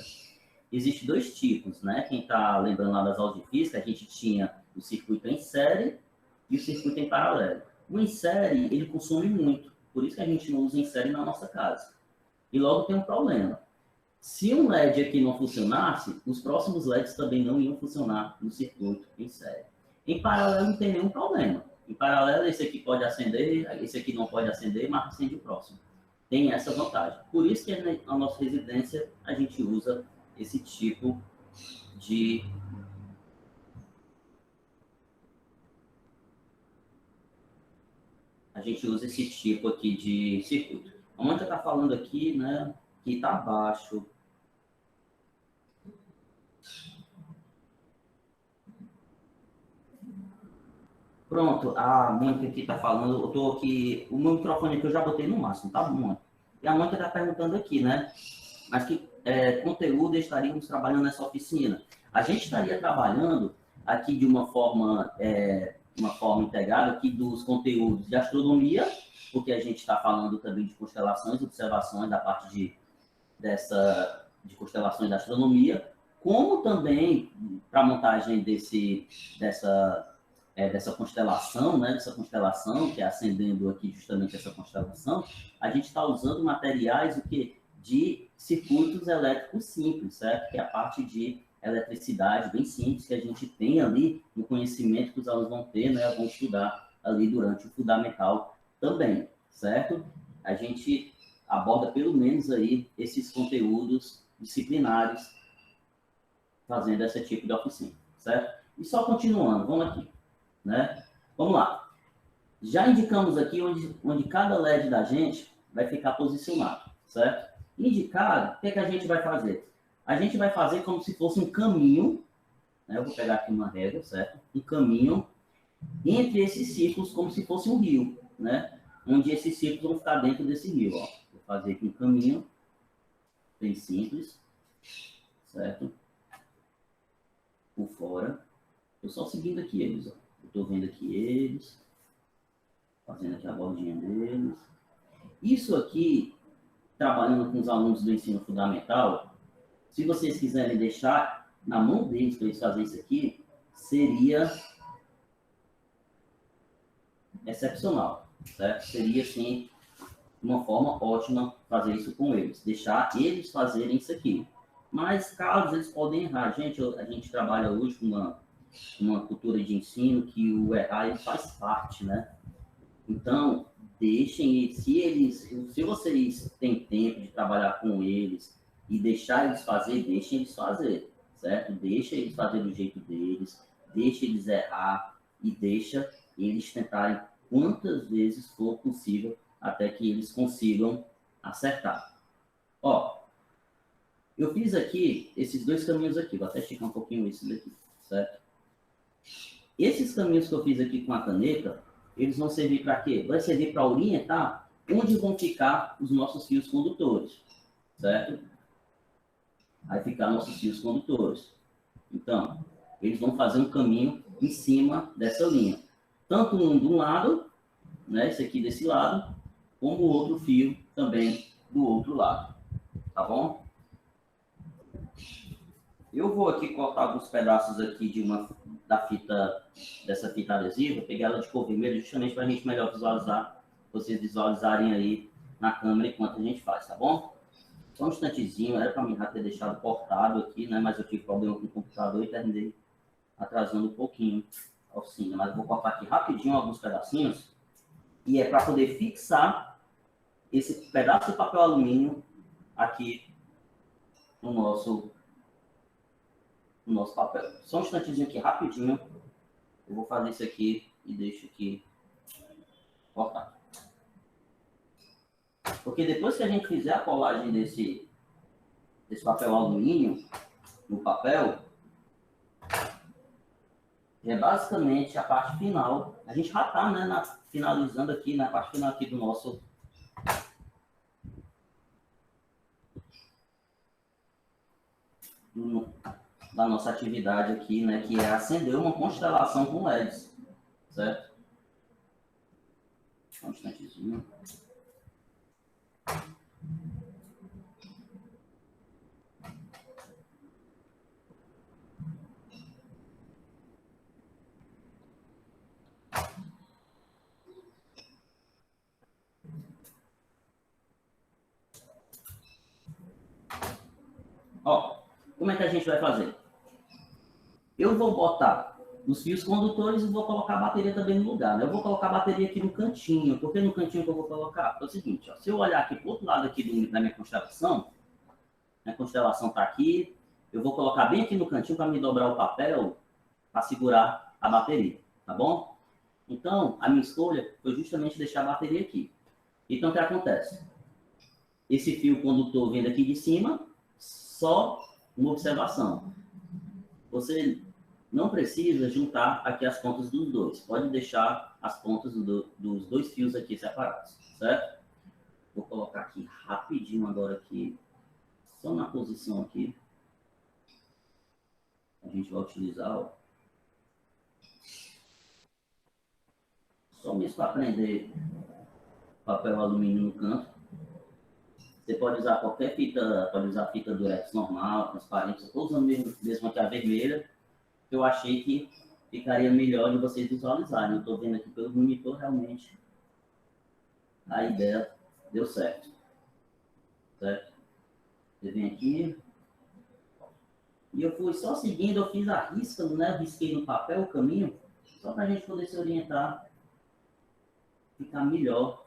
Existem dois tipos, né? Quem está lembrando lá das aulas de física, a gente tinha o circuito em série e o circuito em paralelo. O em série, ele consome muito, por isso que a gente não usa em série na nossa casa. E logo tem um problema. Se um LED aqui não funcionasse, os próximos LEDs também não iam funcionar no circuito em série. Em paralelo não tem nenhum problema. Em paralelo, esse aqui pode acender, esse aqui não pode acender, mas acende o próximo. Tem essa vantagem. Por isso que na nossa residência a gente usa esse tipo de aqui de circuito. A Mônica está falando aqui, né, que está baixo. Pronto, a Mônica aqui está falando, eu estou aqui, o meu microfone aqui eu já botei no máximo, tá bom? E a Mônica está perguntando aqui, né, mas que conteúdo estaríamos trabalhando nessa oficina? A gente estaria trabalhando aqui de uma forma integrada aqui dos conteúdos de astronomia, porque a gente está falando também de constelações, observações da parte de constelações da astronomia, como também para a montagem dessa constelação, né, dessa constelação, que é acendendo aqui justamente essa constelação, a gente está usando materiais de circuitos elétricos simples, certo? Que é a parte de eletricidade bem simples que a gente tem ali no conhecimento que os alunos vão ter, né, vão estudar ali durante o fundamental também, certo? A gente aborda pelo menos aí esses conteúdos disciplinares fazendo esse tipo de oficina, certo? E só continuando, vamos aqui, né? Vamos lá. Já indicamos aqui onde cada LED da gente vai ficar posicionado, certo? Indicado, o que a gente vai fazer? A gente vai fazer como se fosse um caminho, né? Eu vou pegar aqui uma régua, certo? Um caminho entre esses círculos, como se fosse um rio, né? Onde esses círculos vão ficar dentro desse rio, ó. Vou fazer aqui um caminho bem simples, certo? Por fora. Estou só seguindo aqui eles, ó. Estou vendo aqui eles, fazendo aqui a bordinha deles. Isso aqui, trabalhando com os alunos do ensino fundamental, se vocês quiserem deixar na mão deles para eles fazerem isso aqui, seria excepcional, certo? Seria, assim, uma forma ótima fazer isso com eles, deixar eles fazerem isso aqui. Mas, caso eles podem errar, a gente trabalha hoje com uma cultura de ensino que o errar ele faz parte, né? Então, deixem, se vocês têm tempo de trabalhar com eles e deixar eles fazer, deixem eles fazer, certo? Deixa eles fazer do jeito deles, deixa eles errar e deixa eles tentarem quantas vezes for possível até que eles consigam acertar. Ó, eu fiz aqui esses dois caminhos aqui, vou até esticar um pouquinho isso daqui, certo? Esses caminhos que eu fiz aqui com a caneta, eles vão servir para quê? Vai servir para orientar onde vão ficar os nossos fios condutores, certo? Vai ficar nossos fios condutores. Então, eles vão fazer um caminho em cima dessa linha. Tanto um de um lado, né, esse aqui desse lado, como o outro fio também do outro lado. Tá bom? Eu vou aqui cortar alguns pedaços aqui dessa fita adesiva, peguei ela de cor vermelha justamente para a gente melhor visualizar, vocês visualizarem aí na câmera enquanto a gente faz, tá bom? Só um instantezinho, era para mim já ter deixado cortado aqui, né? Mas eu tive problema com o computador e terminei atrasando um pouquinho a oficina. Mas eu vou cortar aqui rapidinho alguns pedacinhos, e é para poder fixar esse pedaço de papel alumínio aqui no nosso papel. Só um instantezinho aqui, rapidinho. Eu vou fazer isso aqui e deixo aqui cortado. Porque depois que a gente fizer a colagem desse papel alumínio no papel, é basicamente a parte final. A gente já está, né, finalizando aqui, na parte final aqui da nossa atividade aqui, né, que é acender uma constelação com LEDs, certo? Só um instantezinho. Ó, como é que a gente vai fazer? Eu vou botar os fios condutores e vou colocar a bateria também no lugar, né? Eu vou colocar a bateria aqui no cantinho. Por que no cantinho que eu vou colocar? É o seguinte, ó, se eu olhar aqui pro outro lado aqui da minha constelação está aqui, eu vou colocar bem aqui no cantinho para me dobrar o papel para segurar a bateria, tá bom? Então, a minha escolha foi justamente deixar a bateria aqui. Então, o que acontece? Esse fio condutor vindo aqui de cima, só uma observação. Você não precisa juntar aqui as pontas dos dois. Pode deixar as pontas dos dois fios aqui separados, certo? Vou colocar aqui rapidinho agora aqui só na posição aqui. A gente vai utilizar, ó, só mesmo para prender papel alumínio no canto. Você pode usar qualquer fita, pode usar fita durex normal, transparente. Eu estou usando mesmo aqui a vermelha, que eu achei que ficaria melhor de vocês visualizarem. Eu estou vendo aqui pelo monitor, realmente a ideia deu certo. Certo? Você vem aqui. E eu fui só seguindo, eu fiz a risca, né? Eu risquei no papel o caminho, só para a gente poder se orientar, ficar melhor,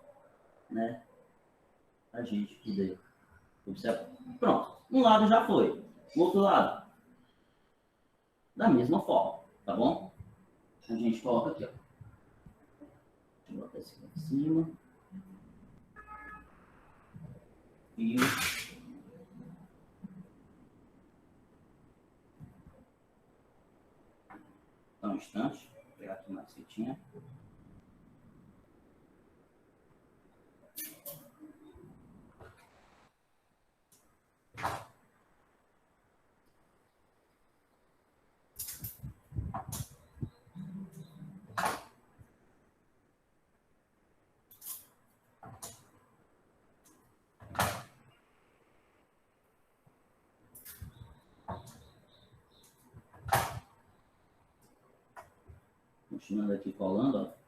né? A gente poder observar. Pronto, um lado já foi. O outro lado, da mesma forma, tá bom? A gente coloca aqui, ó. Deixa eu botar esse aqui em cima. Fio. Só um instante. Vou pegar aqui mais fitinha. Continuando aqui colando, ó.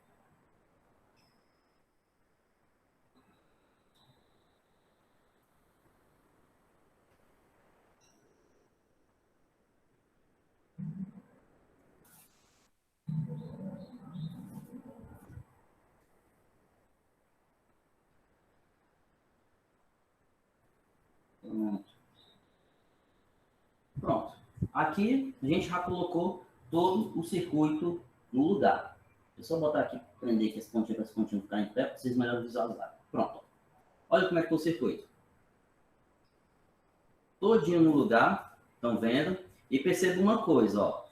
Pronto. Aqui a gente já colocou todo o circuito no lugar. É só botar aqui, prender aqui esse pontinho para esse pontinho ficar em pé, para vocês melhor visualizarem. Pronto. Olha como é que está o circuito. Todinho no lugar, estão vendo? E perceba uma coisa, ó,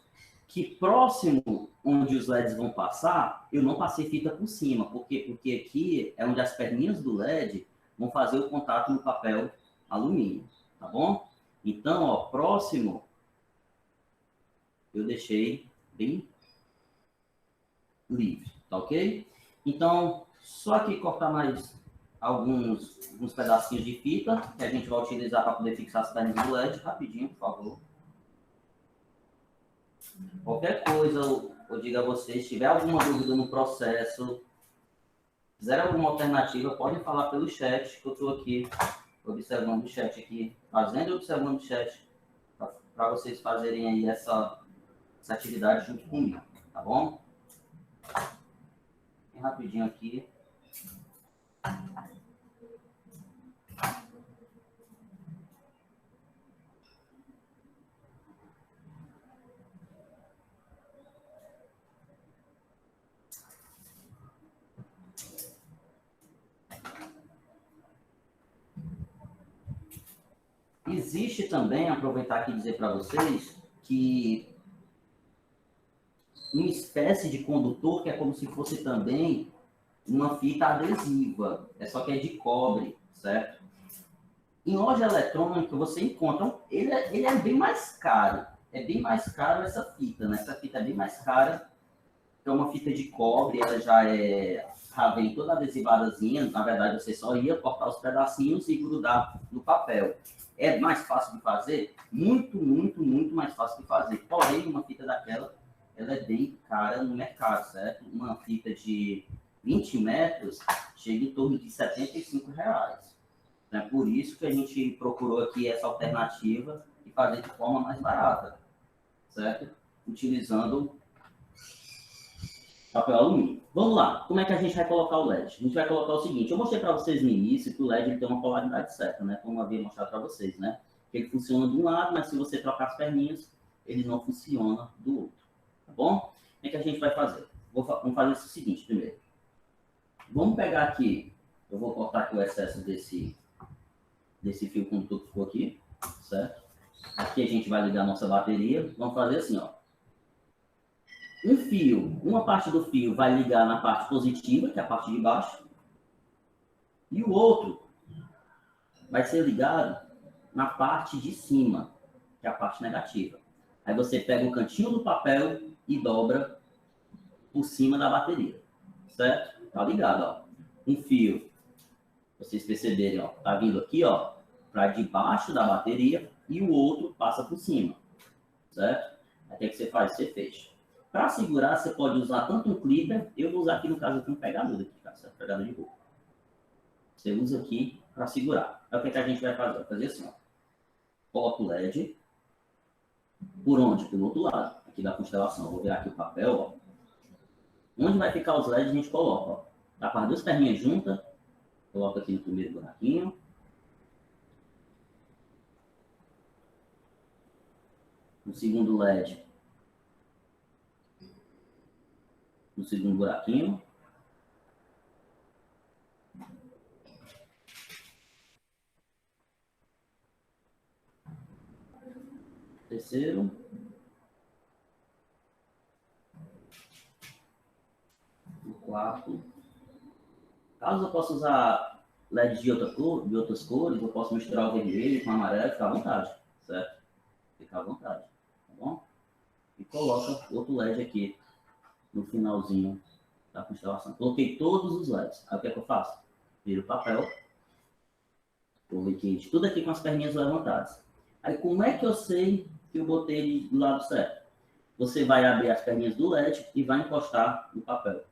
que próximo onde os LEDs vão passar, eu não passei fita por cima. Por quê? Porque aqui é onde as perninhas do LED vão fazer o contato no papel alumínio, tá bom? Então, ó, próximo, eu deixei bem livre, tá ok? Então, só aqui cortar mais alguns pedacinhos de fita que a gente vai utilizar para poder fixar as pernas do LED, rapidinho, por favor. Qualquer coisa, eu digo a vocês, se tiver alguma dúvida no processo, quiser alguma alternativa, podem falar pelo chat, que eu estou aqui observando o chat aqui, fazendo e observando o chat, para vocês fazerem aí essa atividade junto comigo, tá bom? Bem rapidinho aqui. Existe também, aproveitar aqui e dizer para vocês, que uma espécie de condutor que é como se fosse também uma fita adesiva, só que é de cobre, certo? Em loja eletrônica você encontra, ele é bem mais caro, essa fita, né? Essa fita é bem mais cara, é uma fita de cobre, ela já vem toda adesivadazinha, na verdade você só ia cortar os pedacinhos e grudar no papel. É mais fácil de fazer? Muito, muito, muito mais fácil de fazer. Porém, uma fita daquela, ela é bem cara no mercado, certo? Uma fita de 20 metros chega em torno de R$75. É por isso que a gente procurou aqui essa alternativa e fazer de forma mais barata, certo? Utilizando papel alumínio. Vamos lá, como é que a gente vai colocar o LED? A gente vai colocar o seguinte, eu mostrei para vocês no início que o LED ele tem uma polaridade certa, né? Como eu havia mostrado para vocês, né? Ele funciona de um lado, mas se você trocar as perninhas, ele não funciona do outro, tá bom? Como é que a gente vai fazer? Vamos fazer o seguinte primeiro. Vamos pegar aqui, eu vou cortar aqui o excesso desse fio condutor que ficou aqui, certo? Aqui a gente vai ligar a nossa bateria, vamos fazer assim, ó. Um fio, uma parte do fio vai ligar na parte positiva, que é a parte de baixo, e o outro vai ser ligado na parte de cima, que é a parte negativa. Aí você pega o cantinho do papel e dobra por cima da bateria, certo? Tá ligado, ó. Um fio, vocês perceberem, ó, tá vindo aqui, ó, para debaixo da bateria e o outro passa por cima, certo? Aí o que você faz? Você fecha. Para segurar, você pode usar tanto um clipper, eu vou usar aqui no caso aqui um pegador aqui, tá? Certo? Pegador de boca. Você usa aqui para segurar. Aí o que a gente vai fazer? Vai fazer assim, ó. Coloca o LED. Por onde? Pelo outro lado, aqui da constelação. Vou virar aqui o papel, ó. Onde vai ficar os LEDs, a gente coloca, ó. Tá com as duas perninhas juntas. Coloca aqui no primeiro buraquinho. No segundo LED. No segundo buraquinho. Terceiro. No quarto. Caso eu possa usar LEDs de outras cores, eu posso misturar o vermelho com o amarelo, fica à vontade, certo? Fica à vontade, tá bom? E coloca outro LED aqui no finalzinho da constelação. Coloquei todos os LEDs. Aí o que é que eu faço? Viro o papel. Coloquei tudo aqui com as perninhas levantadas. Aí como é que eu sei que eu botei ele do lado certo? Você vai abrir as perninhas do LED e vai encostar no papel.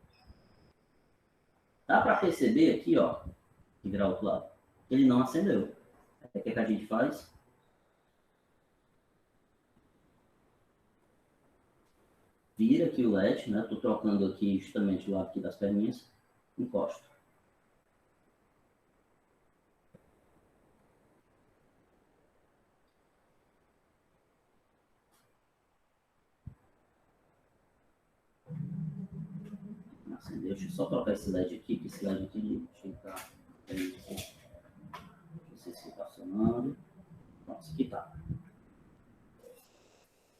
Dá para perceber aqui, ó, que virar o outro lado, ele não acendeu. Aí o que é que a gente faz? Vira aqui o LED, né? Estou trocando aqui justamente o lado aqui das perninhas, encosto. Acendeu. Deixa eu só trocar esse LED aqui, que esse LED aqui deixa eu não sei se está funcionando. Pronto, esse aqui tá.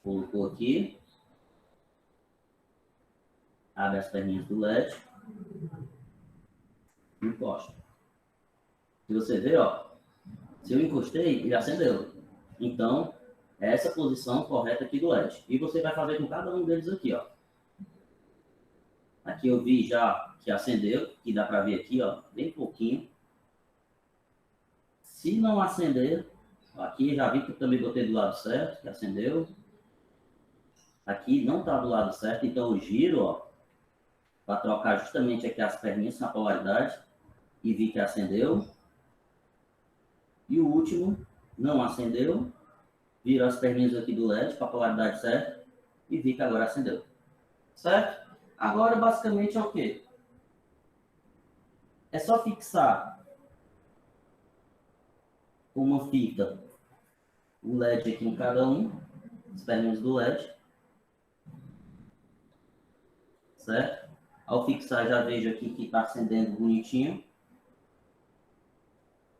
Colocou aqui. Abre as perninhas do LED. Encosta. Se você ver, ó, se eu encostei, ele acendeu. Então, é essa posição correta aqui do LED. E você vai fazer com cada um deles aqui, ó. Aqui eu vi já que acendeu, que dá para ver aqui, ó, bem pouquinho. Se não acender, aqui já vi que eu também botei do lado certo, que acendeu. Aqui não está do lado certo, então eu giro, ó, para trocar justamente aqui as perninhas na polaridade e vi que acendeu. E o último não acendeu, viro as perninhas aqui do LED para a polaridade certa e vi que agora acendeu. Certo? Agora basicamente é o quê? É só fixar com uma fita o LED aqui em cada um, as perninhas do LED. Certo? Ao fixar, já vejo aqui que está acendendo bonitinho.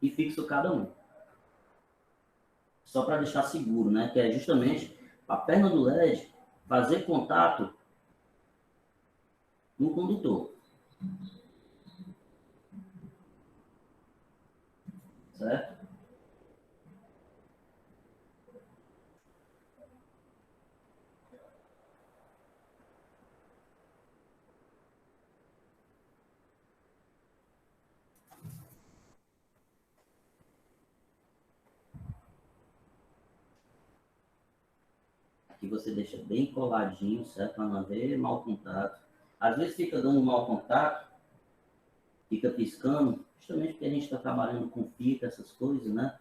E fixo cada um. Só para deixar seguro, né? Que é justamente a perna do LED fazer contato no condutor. Certo? Aqui você deixa bem coladinho, certo? Para não haver mau contato. Às vezes fica dando mau contato, fica piscando, justamente porque a gente está trabalhando com fita, essas coisas, né?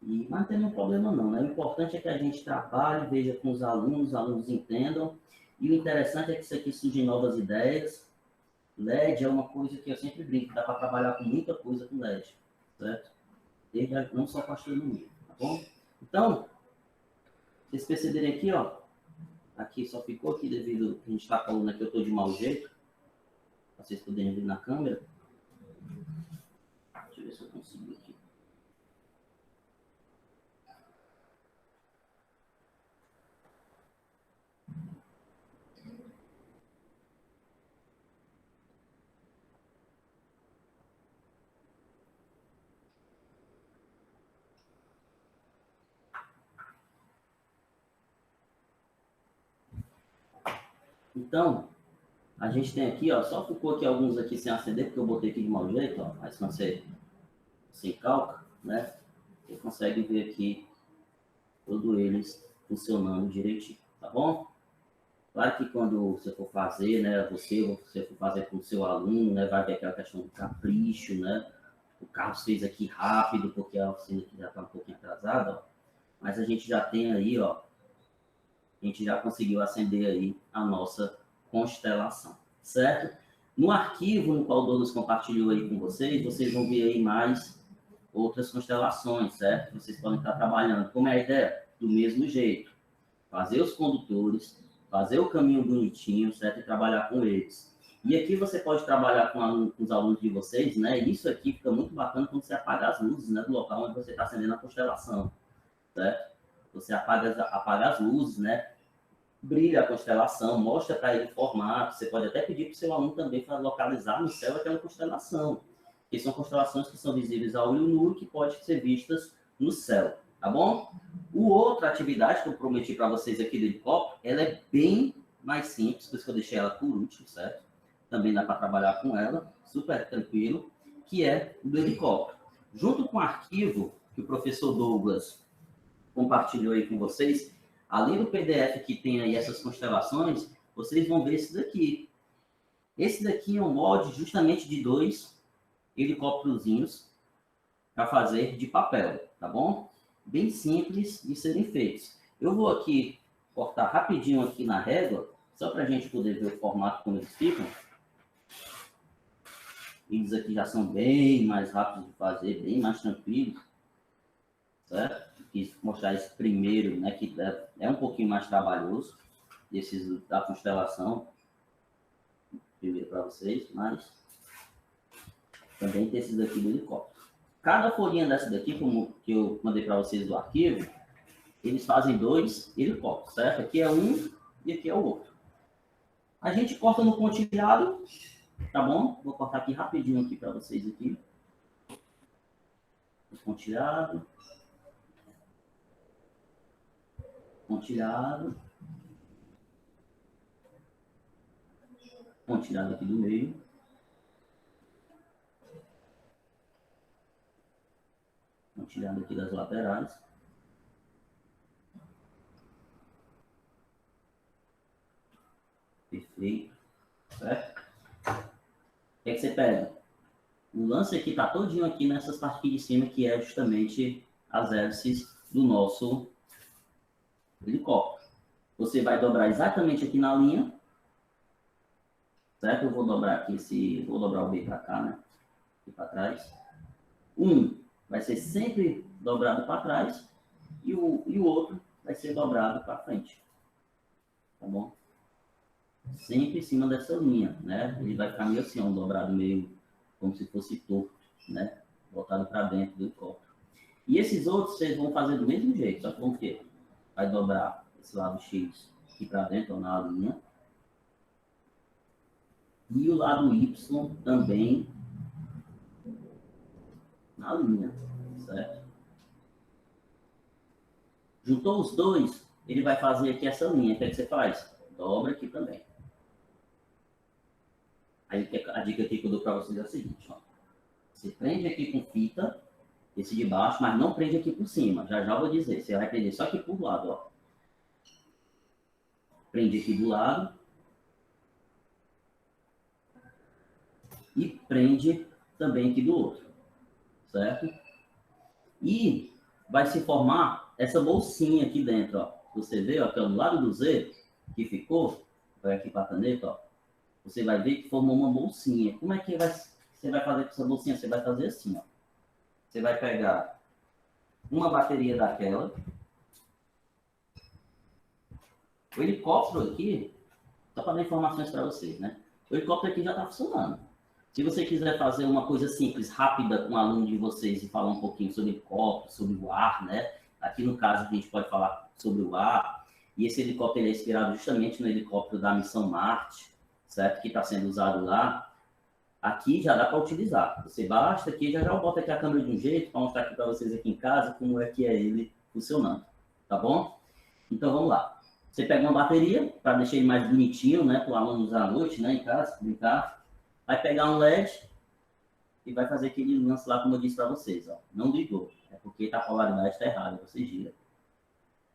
Mas não tem nenhum problema não, né? O importante é que a gente trabalhe, veja com os alunos entendam. E o interessante é que isso aqui surgem novas ideias. LED é uma coisa que eu sempre brinco, dá para trabalhar com muita coisa com LED, certo? Não só com astronomia, tá bom? Então, vocês perceberem aqui, ó, aqui só ficou aqui devido a gente está falando aqui, eu estou de mau jeito, para vocês poderem ver na câmera. Deixa eu ver se eu consigo aqui. Então, a gente tem aqui, ó, só ficou aqui alguns aqui sem acender, porque eu botei aqui de mau jeito, ó, mas quando você sem calca, né, você consegue ver aqui todos eles funcionando direitinho, tá bom? Claro que quando você for fazer, né, você for fazer com o seu aluno, né, vai ver aquela questão do capricho, né, o Carlos fez aqui rápido, porque a oficina aqui já está um pouquinho atrasada, ó, mas a gente já tem aí, ó, a gente já conseguiu acender aí a nossa constelação, certo? No arquivo no qual o Douglas compartilhou aí com vocês, vocês vão ver aí mais outras constelações, certo? Vocês podem estar trabalhando. Como é a ideia? Do mesmo jeito. Fazer os condutores, fazer o caminho bonitinho, certo? E trabalhar com eles. E aqui você pode trabalhar com os alunos de vocês, né? E isso aqui fica muito bacana quando você apaga as luzes, né? Do local onde você está acendendo a constelação, certo? Você apaga as luzes, né? Brilha a constelação, mostra para ele o formato. Você pode até pedir para o seu aluno também para localizar no céu aquela constelação. Que são constelações que são visíveis a olho nu e que podem ser vistas no céu, tá bom? Outra atividade que eu prometi para vocês aqui do helicóptero, ela é bem mais simples, por isso que eu deixei ela por último, certo? Também dá para trabalhar com ela, super tranquilo, que é o do helicóptero. Junto com o arquivo que o professor Douglas compartilhou aí com vocês, além do PDF que tem aí essas constelações, vocês vão ver esse daqui. Esse daqui é um molde justamente de 2 helicópterozinhos para fazer de papel, tá bom? Bem simples de serem feitos. Eu vou aqui cortar rapidinho aqui na régua, só para a gente poder ver o formato como eles ficam. Eles aqui já são bem mais rápidos de fazer, bem mais tranquilos, certo? Quis mostrar esse primeiro, né, que é um pouquinho mais trabalhoso, esses da constelação, primeiro para vocês, mas também tem esses daqui do helicóptero. Cada folhinha dessa daqui, como que eu mandei para vocês do arquivo, eles fazem 2 helicópteros, certo? Aqui é um e aqui é o outro. A gente corta no pontilhado, tá bom? Vou cortar aqui rapidinho aqui para vocês aqui. Pontilhado. Pontilhado. Pontilhado aqui do meio. Pontilhado aqui das laterais. Perfeito. Certo? O que é que você pega? O lance aqui tá todinho aqui nessas partes aqui de cima, que é justamente as hélices do nosso helicóptero. Você vai dobrar exatamente aqui na linha. Certo? Eu vou dobrar aqui vou dobrar o B para cá, né? Aqui para trás. Vai ser sempre dobrado para trás e o outro vai ser dobrado para frente. Tá bom? Sempre em cima dessa linha, né? Ele vai ficar meio assim, um dobrado meio como se fosse torto, né? Voltado para dentro do helicóptero. E esses outros vocês vão fazer do mesmo jeito, só que vão ter. Vai dobrar esse lado X aqui para dentro, ou na linha. E o lado Y também na linha, certo? Juntou os dois, ele vai fazer aqui essa linha. O que é que você faz? Dobra aqui também. Aí a dica aqui que eu dou para vocês é a seguinte, ó. Você prende aqui com fita, esse de baixo, mas não prende aqui por cima. Já já vou dizer, você vai prender só aqui por lado, ó. Prende aqui do lado. E prende também aqui do outro, certo? E vai se formar essa bolsinha aqui dentro, ó. Você vê, ó, que é do lado do Z, que ficou, vai aqui para a caneta, ó. Você vai ver que formou uma bolsinha. Como é que você vai fazer com essa bolsinha? Você vai fazer assim, ó. Você vai pegar uma bateria daquela. O helicóptero aqui, só para dar informações para vocês, né? O helicóptero aqui já está funcionando. Se você quiser fazer uma coisa simples, rápida, com um aluno de vocês e falar um pouquinho sobre helicóptero, sobre o ar, né? Aqui no caso a gente pode falar sobre o ar. E esse helicóptero é inspirado justamente no helicóptero da missão Marte, certo? Que está sendo usado lá. Aqui já dá para utilizar. Você basta aqui, já bota aqui a câmera de um jeito para mostrar aqui para vocês aqui em casa como é que é ele funcionando, tá bom? Então vamos lá. Você pega uma bateria, para deixar ele mais bonitinho, né? Para o aluno usar à noite, né? Em casa, brincar. Vai pegar um LED e vai fazer aquele lance lá, como eu disse para vocês, ó. Não ligou. É porque a polaridade está errada, você gira.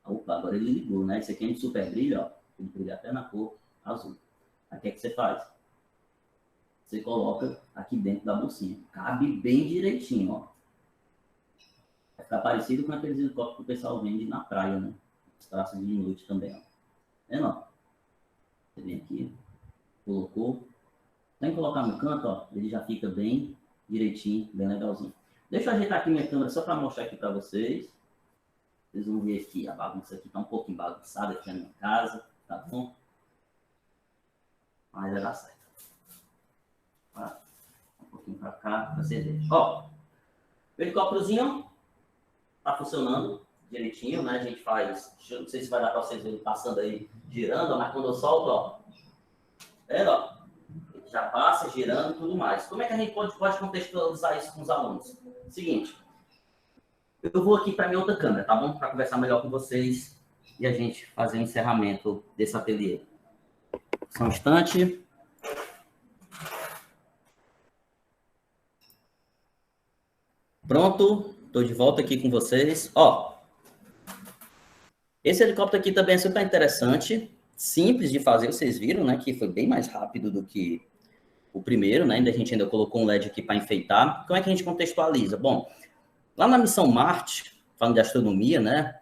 Opa, agora ele ligou, né? Esse aqui é um super brilho, ó. Ele brilha até na cor azul. Aí o que é que você faz? Você coloca aqui dentro da bolsinha. Cabe bem direitinho, ó. Vai ficar parecido com aqueles helicópteros que o pessoal vende na praia, né? Os traços de noite também, ó. É não. Você vem aqui, colocou. Sem colocar no canto, ó, ele já fica bem direitinho, bem legalzinho. Deixa eu ajeitar aqui minha câmera só para mostrar aqui para vocês. Vocês vão ver aqui, a bagunça aqui tá um pouquinho bagunçada aqui na minha casa, tá bom? Mas vai dar certo. Um pouquinho para cá, para vocês verem. Ó, o helicópterozinho tá funcionando direitinho, né? A gente faz, não sei se vai dar para vocês verem passando aí, girando, mas quando eu solto, ó, vendo, ó, ele já passa girando e tudo mais. Como é que a gente pode contextualizar isso com os alunos? Seguinte, eu vou aqui para minha outra câmera, tá bom? Para conversar melhor com vocês e a gente fazer o encerramento desse ateliê. Só um instante. Pronto, estou de volta aqui com vocês. Ó, esse helicóptero aqui também é super interessante, simples de fazer, vocês viram, né? Que foi bem mais rápido do que o primeiro, né? A gente ainda colocou um LED aqui para enfeitar. Como é que a gente contextualiza? Bom, lá na missão Marte, falando de astronomia, né?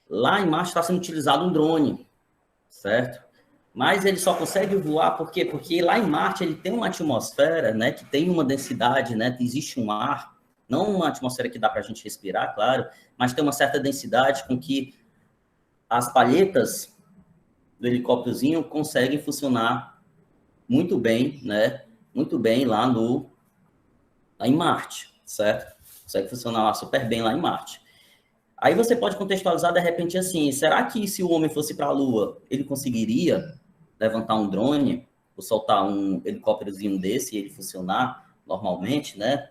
Lá em Marte está sendo utilizado um drone, certo? Mas ele só consegue voar por quê? Porque lá em Marte ele tem uma atmosfera, né? Que tem uma densidade, né? Existe um ar, não uma atmosfera que dá para a gente respirar, claro, mas tem uma certa densidade com que as palhetas do helicópterozinho conseguem funcionar muito bem, né? Muito bem lá em Marte, certo? Consegue funcionar super bem lá em Marte. Aí você pode contextualizar de repente assim, será que se o homem fosse para a Lua, ele conseguiria levantar um drone, ou soltar um helicópterozinho desse e ele funcionar normalmente, né?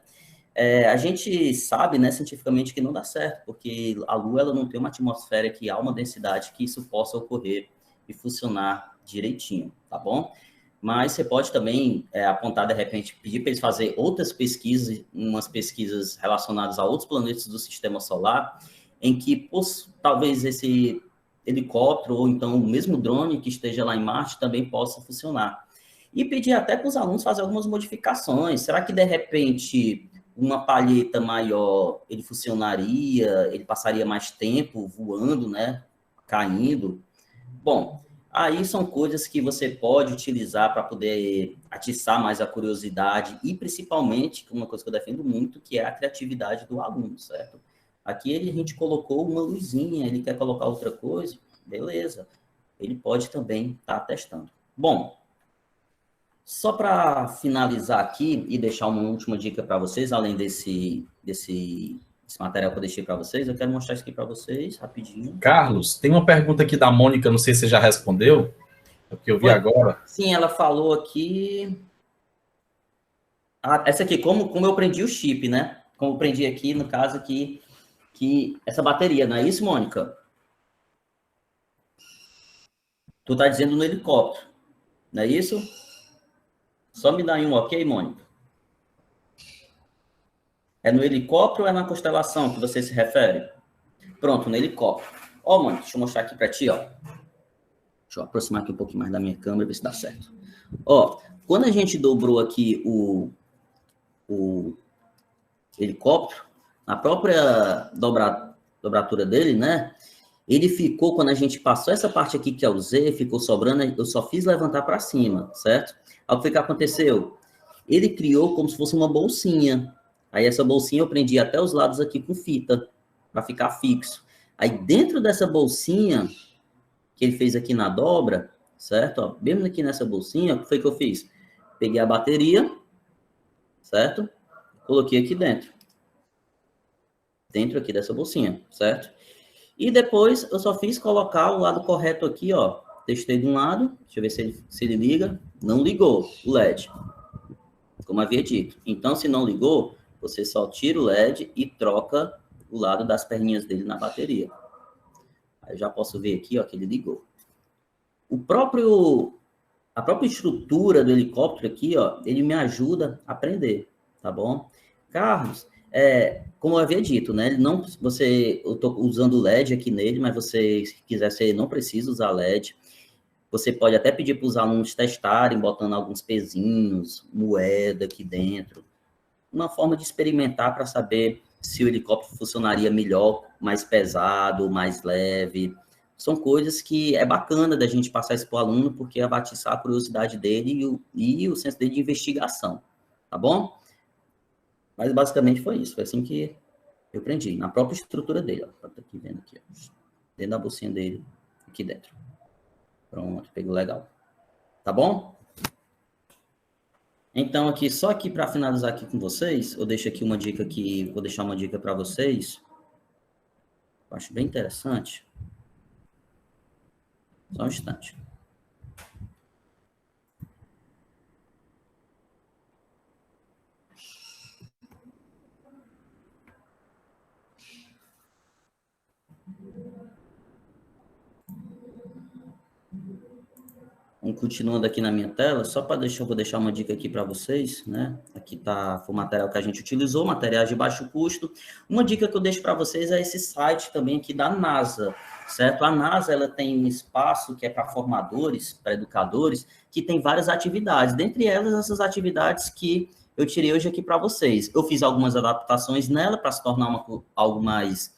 A gente sabe, né, cientificamente que não dá certo, porque a Lua ela não tem uma atmosfera que há uma densidade que isso possa ocorrer e funcionar direitinho, tá bom? Mas você pode também apontar, de repente, pedir para eles fazerem outras pesquisas, umas pesquisas relacionadas a outros planetas do Sistema Solar, em que talvez esse helicóptero ou então o mesmo drone que esteja lá em Marte também possa funcionar. E pedir até para os alunos fazer algumas modificações. Será que, de repente, uma palheta maior, ele funcionaria, ele passaria mais tempo voando, né, caindo? Bom, aí são coisas que você pode utilizar para poder atiçar mais a curiosidade e, principalmente, uma coisa que eu defendo muito, que é a criatividade do aluno, certo? Aqui a gente colocou uma luzinha, ele quer colocar outra coisa, beleza. Ele pode também estar testando. Bom, só para finalizar aqui e deixar uma última dica para vocês, além desse material que eu deixei para vocês, eu quero mostrar isso aqui para vocês, rapidinho. Carlos, tem uma pergunta aqui da Mônica, não sei se você já respondeu, é porque eu vi agora. Sim, ela falou aqui... essa aqui, como eu prendi o chip, né? Como eu prendi aqui, no caso aqui, que essa bateria, não é isso, Mônica? Tu tá dizendo no helicóptero, não é isso? Só me dá aí um ok, Mônica. É no helicóptero ou é na constelação que você se refere? Pronto, no helicóptero. Ó, Mônica, deixa eu mostrar aqui para ti, ó. Deixa eu aproximar aqui um pouquinho mais da minha câmera, ver se dá certo. Ó, quando a gente dobrou aqui o helicóptero, na própria dobratura dele, né? Ele ficou, quando a gente passou essa parte aqui que é o Z, ficou sobrando, eu só fiz levantar para cima, certo? Aí o que aconteceu? Ele criou como se fosse uma bolsinha. Aí essa bolsinha eu prendi até os lados aqui com fita, para ficar fixo. Aí dentro dessa bolsinha, que ele fez aqui na dobra, certo? Ó, mesmo aqui nessa bolsinha, o que foi que eu fiz? Peguei a bateria, certo? Coloquei aqui dentro. Dentro aqui dessa bolsinha, certo? E depois eu só fiz colocar o lado correto aqui, ó. Testei de um lado, deixa eu ver se ele liga. Não ligou o LED, como havia dito. Então, se não ligou, você só tira o LED e troca o lado das perninhas dele na bateria. Aí eu já posso ver aqui, ó, que ele ligou. A própria estrutura do helicóptero aqui, ó, ele me ajuda a aprender, tá bom? Carlos, como eu havia dito, né? Eu estou usando LED aqui nele, mas você, se quiser, você não precisa usar LED. Você pode até pedir para os alunos testarem, botando alguns pezinhos, moeda aqui dentro. Uma forma de experimentar para saber se o helicóptero funcionaria melhor, mais pesado, mais leve. São coisas que é bacana da gente passar isso para o aluno, porque vai atiçar a curiosidade dele e o senso dele de investigação, tá bom? Mas basicamente foi isso, foi assim que eu aprendi, na própria estrutura dele, ó. Tá aqui vendo aqui, ó. Dentro da bolsinha dele, aqui dentro. Pronto, pegou legal. Tá bom? Então, aqui, só aqui para finalizar aqui com vocês, eu deixo aqui uma dica aqui, vou deixar uma dica para vocês. Eu acho bem interessante. Só um instante. Vamos continuando aqui na minha tela, só para deixar, eu vou deixar uma dica aqui para vocês, né? Aqui tá o material que a gente utilizou, materiais de baixo custo. Uma dica que eu deixo para vocês é esse site também aqui da NASA, certo? A NASA, ela tem um espaço que é para formadores, para educadores, que tem várias atividades, dentre elas essas atividades que eu tirei hoje aqui para vocês. Eu fiz algumas adaptações nela para se tornar algo mais,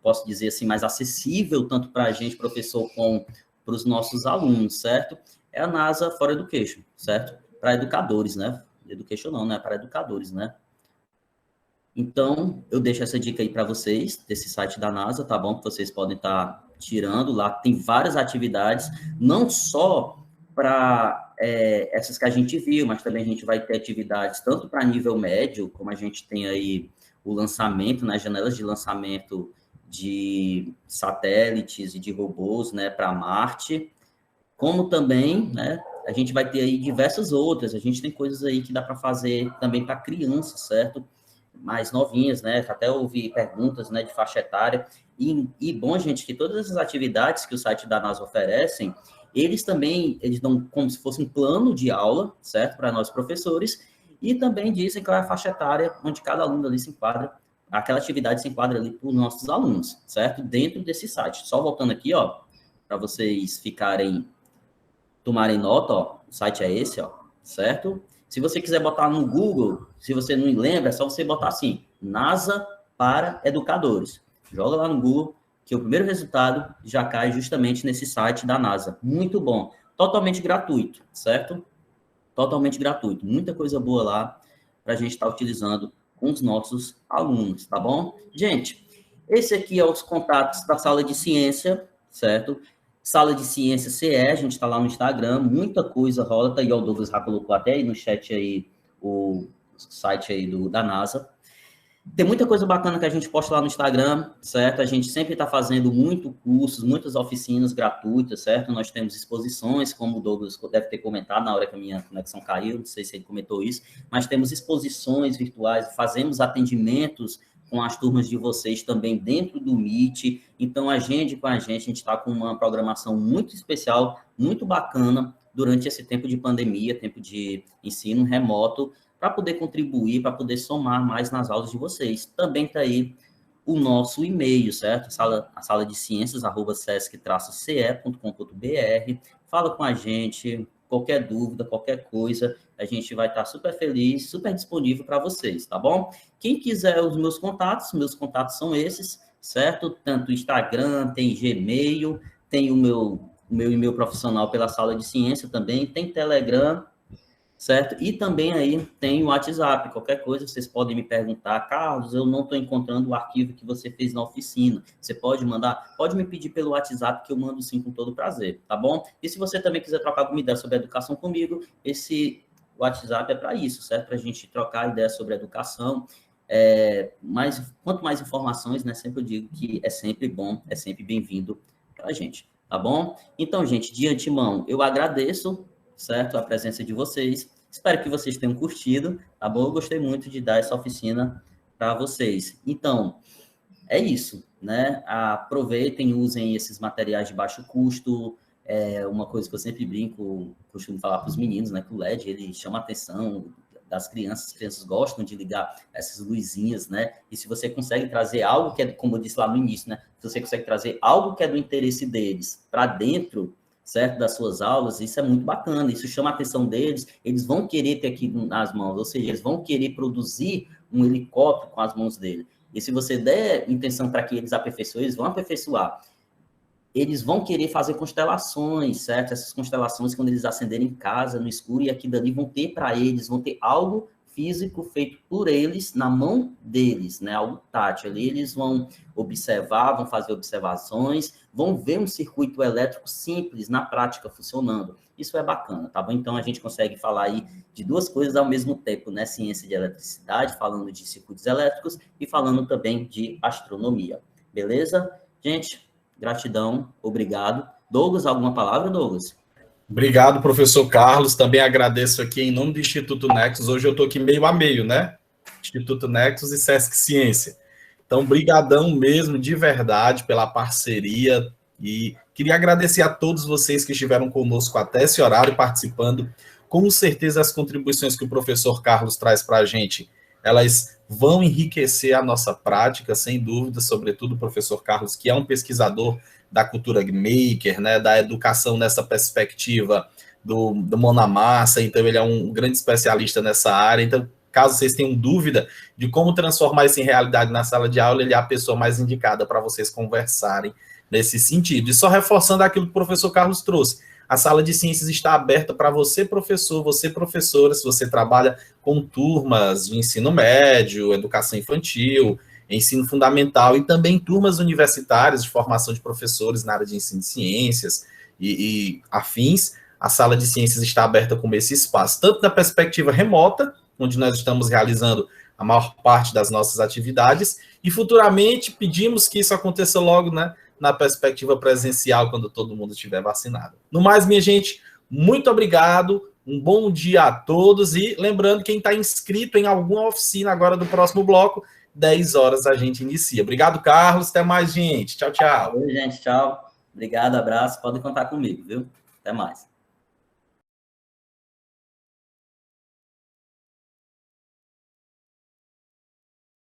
posso dizer assim, mais acessível, tanto para a gente, professor, como para os nossos alunos, certo? É a NASA for Education, certo? Para educadores, né? Education não, né? Para educadores, né? Então, eu deixo essa dica aí para vocês, desse site da NASA, tá bom? Que vocês podem estar tirando lá. Tem várias atividades, não só para essas que a gente viu, mas também a gente vai ter atividades tanto para nível médio, como a gente tem aí o lançamento, nas janelas de lançamento de satélites e de robôs, né, para Marte, como também, né, a gente vai ter aí diversas outras, a gente tem coisas aí que dá para fazer também para crianças, certo? Mais novinhas, né, até ouvi perguntas, né, de faixa etária, e bom, gente, que todas essas atividades que o site da NASA oferecem, eles dão como se fosse um plano de aula, certo, para nós professores, e também dizem qual é a faixa etária onde cada aluno ali se enquadra, aquela atividade se enquadra ali para os nossos alunos, certo? Dentro desse site. Só voltando aqui, ó, para vocês tomarem nota, ó, o site é esse, ó, certo? Se você quiser botar no Google, se você não lembra, é só você botar assim, NASA para educadores. Joga lá no Google, que o primeiro resultado já cai justamente nesse site da NASA. Muito bom. Totalmente gratuito, certo? Totalmente gratuito. Muita coisa boa lá para a gente estar utilizando com os nossos alunos, tá bom? Gente, esse aqui é os contatos da sala de ciência, certo? Sala de ciência CE, a gente está lá no Instagram, muita coisa rola, tá aí, o Douglas já colocou até aí no chat aí o site aí da NASA. Tem muita coisa bacana que a gente posta lá no Instagram, certo? A gente sempre está fazendo cursos, muitas oficinas gratuitas, certo? Nós temos exposições, como o Douglas deve ter comentado na hora que a minha conexão caiu, não sei se ele comentou isso, mas temos exposições virtuais, fazemos atendimentos com as turmas de vocês também dentro do Meet. Então, agende com a gente está com uma programação muito especial, muito bacana durante esse tempo de pandemia, tempo de ensino remoto, para poder contribuir, para poder somar mais nas aulas de vocês. Também está aí o nosso e-mail, certo? A sala de ciências, @sesc-ce.com.br. Fala com a gente, qualquer dúvida, qualquer coisa, a gente vai estar super feliz, super disponível para vocês, tá bom? Quem quiser os meus contatos são esses, certo? Tanto Instagram, tem Gmail, tem o meu e-mail profissional pela sala de ciência também, tem Telegram, certo? E também aí tem o WhatsApp, qualquer coisa vocês podem me perguntar, Carlos, eu não estou encontrando o arquivo que você fez na oficina, você pode mandar? Pode me pedir pelo WhatsApp que eu mando sim com todo prazer, tá bom? E se você também quiser trocar alguma ideia sobre educação comigo, esse WhatsApp é para isso, certo? Para a gente trocar ideias sobre educação, quanto mais informações, né, sempre eu digo que é sempre bom, é sempre bem-vindo para a gente, tá bom? Então, gente, de antemão, eu agradeço, certo? A presença de vocês. Espero que vocês tenham curtido, tá bom? Eu gostei muito de dar essa oficina para vocês. Então, é isso, né? Aproveitem, usem esses materiais de baixo custo, uma coisa que eu sempre brinco, costumo falar para os meninos, né, que o LED, ele chama a atenção das crianças, as crianças gostam de ligar essas luzinhas, né, e se você consegue trazer algo que é, como eu disse lá no início, né, se você consegue trazer algo que é do interesse deles para dentro, certo, das suas aulas, isso é muito bacana, isso chama a atenção deles, eles vão querer ter aqui nas mãos, ou seja, eles vão querer produzir um helicóptero com as mãos dele, e se você der intenção para que eles aperfeiçoem, eles vão aperfeiçoar. Eles vão querer fazer constelações, certo? Essas constelações, quando eles acenderem em casa, no escuro, e aqui dali vão ter para eles, vão ter algo físico feito por eles, na mão deles, né? Algo tátil. Ali eles vão observar, vão fazer observações, vão ver um circuito elétrico simples, na prática, funcionando. Isso é bacana, tá bom? Então, a gente consegue falar aí de duas coisas ao mesmo tempo, né? Ciência de eletricidade, falando de circuitos elétricos, e falando também de astronomia. Beleza? Gente, gratidão, obrigado. Douglas, alguma palavra, Douglas? Obrigado, professor Carlos. Também agradeço aqui em nome do Instituto Nexus. Hoje eu estou aqui meio a meio, né? Instituto Nexus e Sesc Ciência. Então, brigadão mesmo, de verdade, pela parceria. E queria agradecer a todos vocês que estiveram conosco até esse horário, participando. Com certeza, as contribuições que o professor Carlos traz para a gente, elas vão enriquecer a nossa prática, sem dúvida, sobretudo o professor Carlos, que é um pesquisador da cultura maker, né, da educação nessa perspectiva do mão na massa, então ele é um grande especialista nessa área. Então, caso vocês tenham dúvida de como transformar isso em realidade na sala de aula, ele é a pessoa mais indicada para vocês conversarem nesse sentido. E só reforçando aquilo que o professor Carlos trouxe, a sala de ciências está aberta para você, professor, você, professora, se você trabalha com turmas de ensino médio, educação infantil, ensino fundamental, e também turmas universitárias de formação de professores na área de ensino de ciências e afins. A sala de ciências está aberta como esse espaço, tanto na perspectiva remota, onde nós estamos realizando a maior parte das nossas atividades, e futuramente pedimos que isso aconteça logo, né, na perspectiva presencial, quando todo mundo estiver vacinado. No mais, minha gente, muito obrigado, um bom dia a todos, e lembrando, quem está inscrito em alguma oficina agora do próximo bloco, 10 horas a gente inicia. Obrigado, Carlos, até mais, gente. Tchau, tchau. Oi, gente, tchau. Obrigado, abraço, podem contar comigo, viu? Até mais.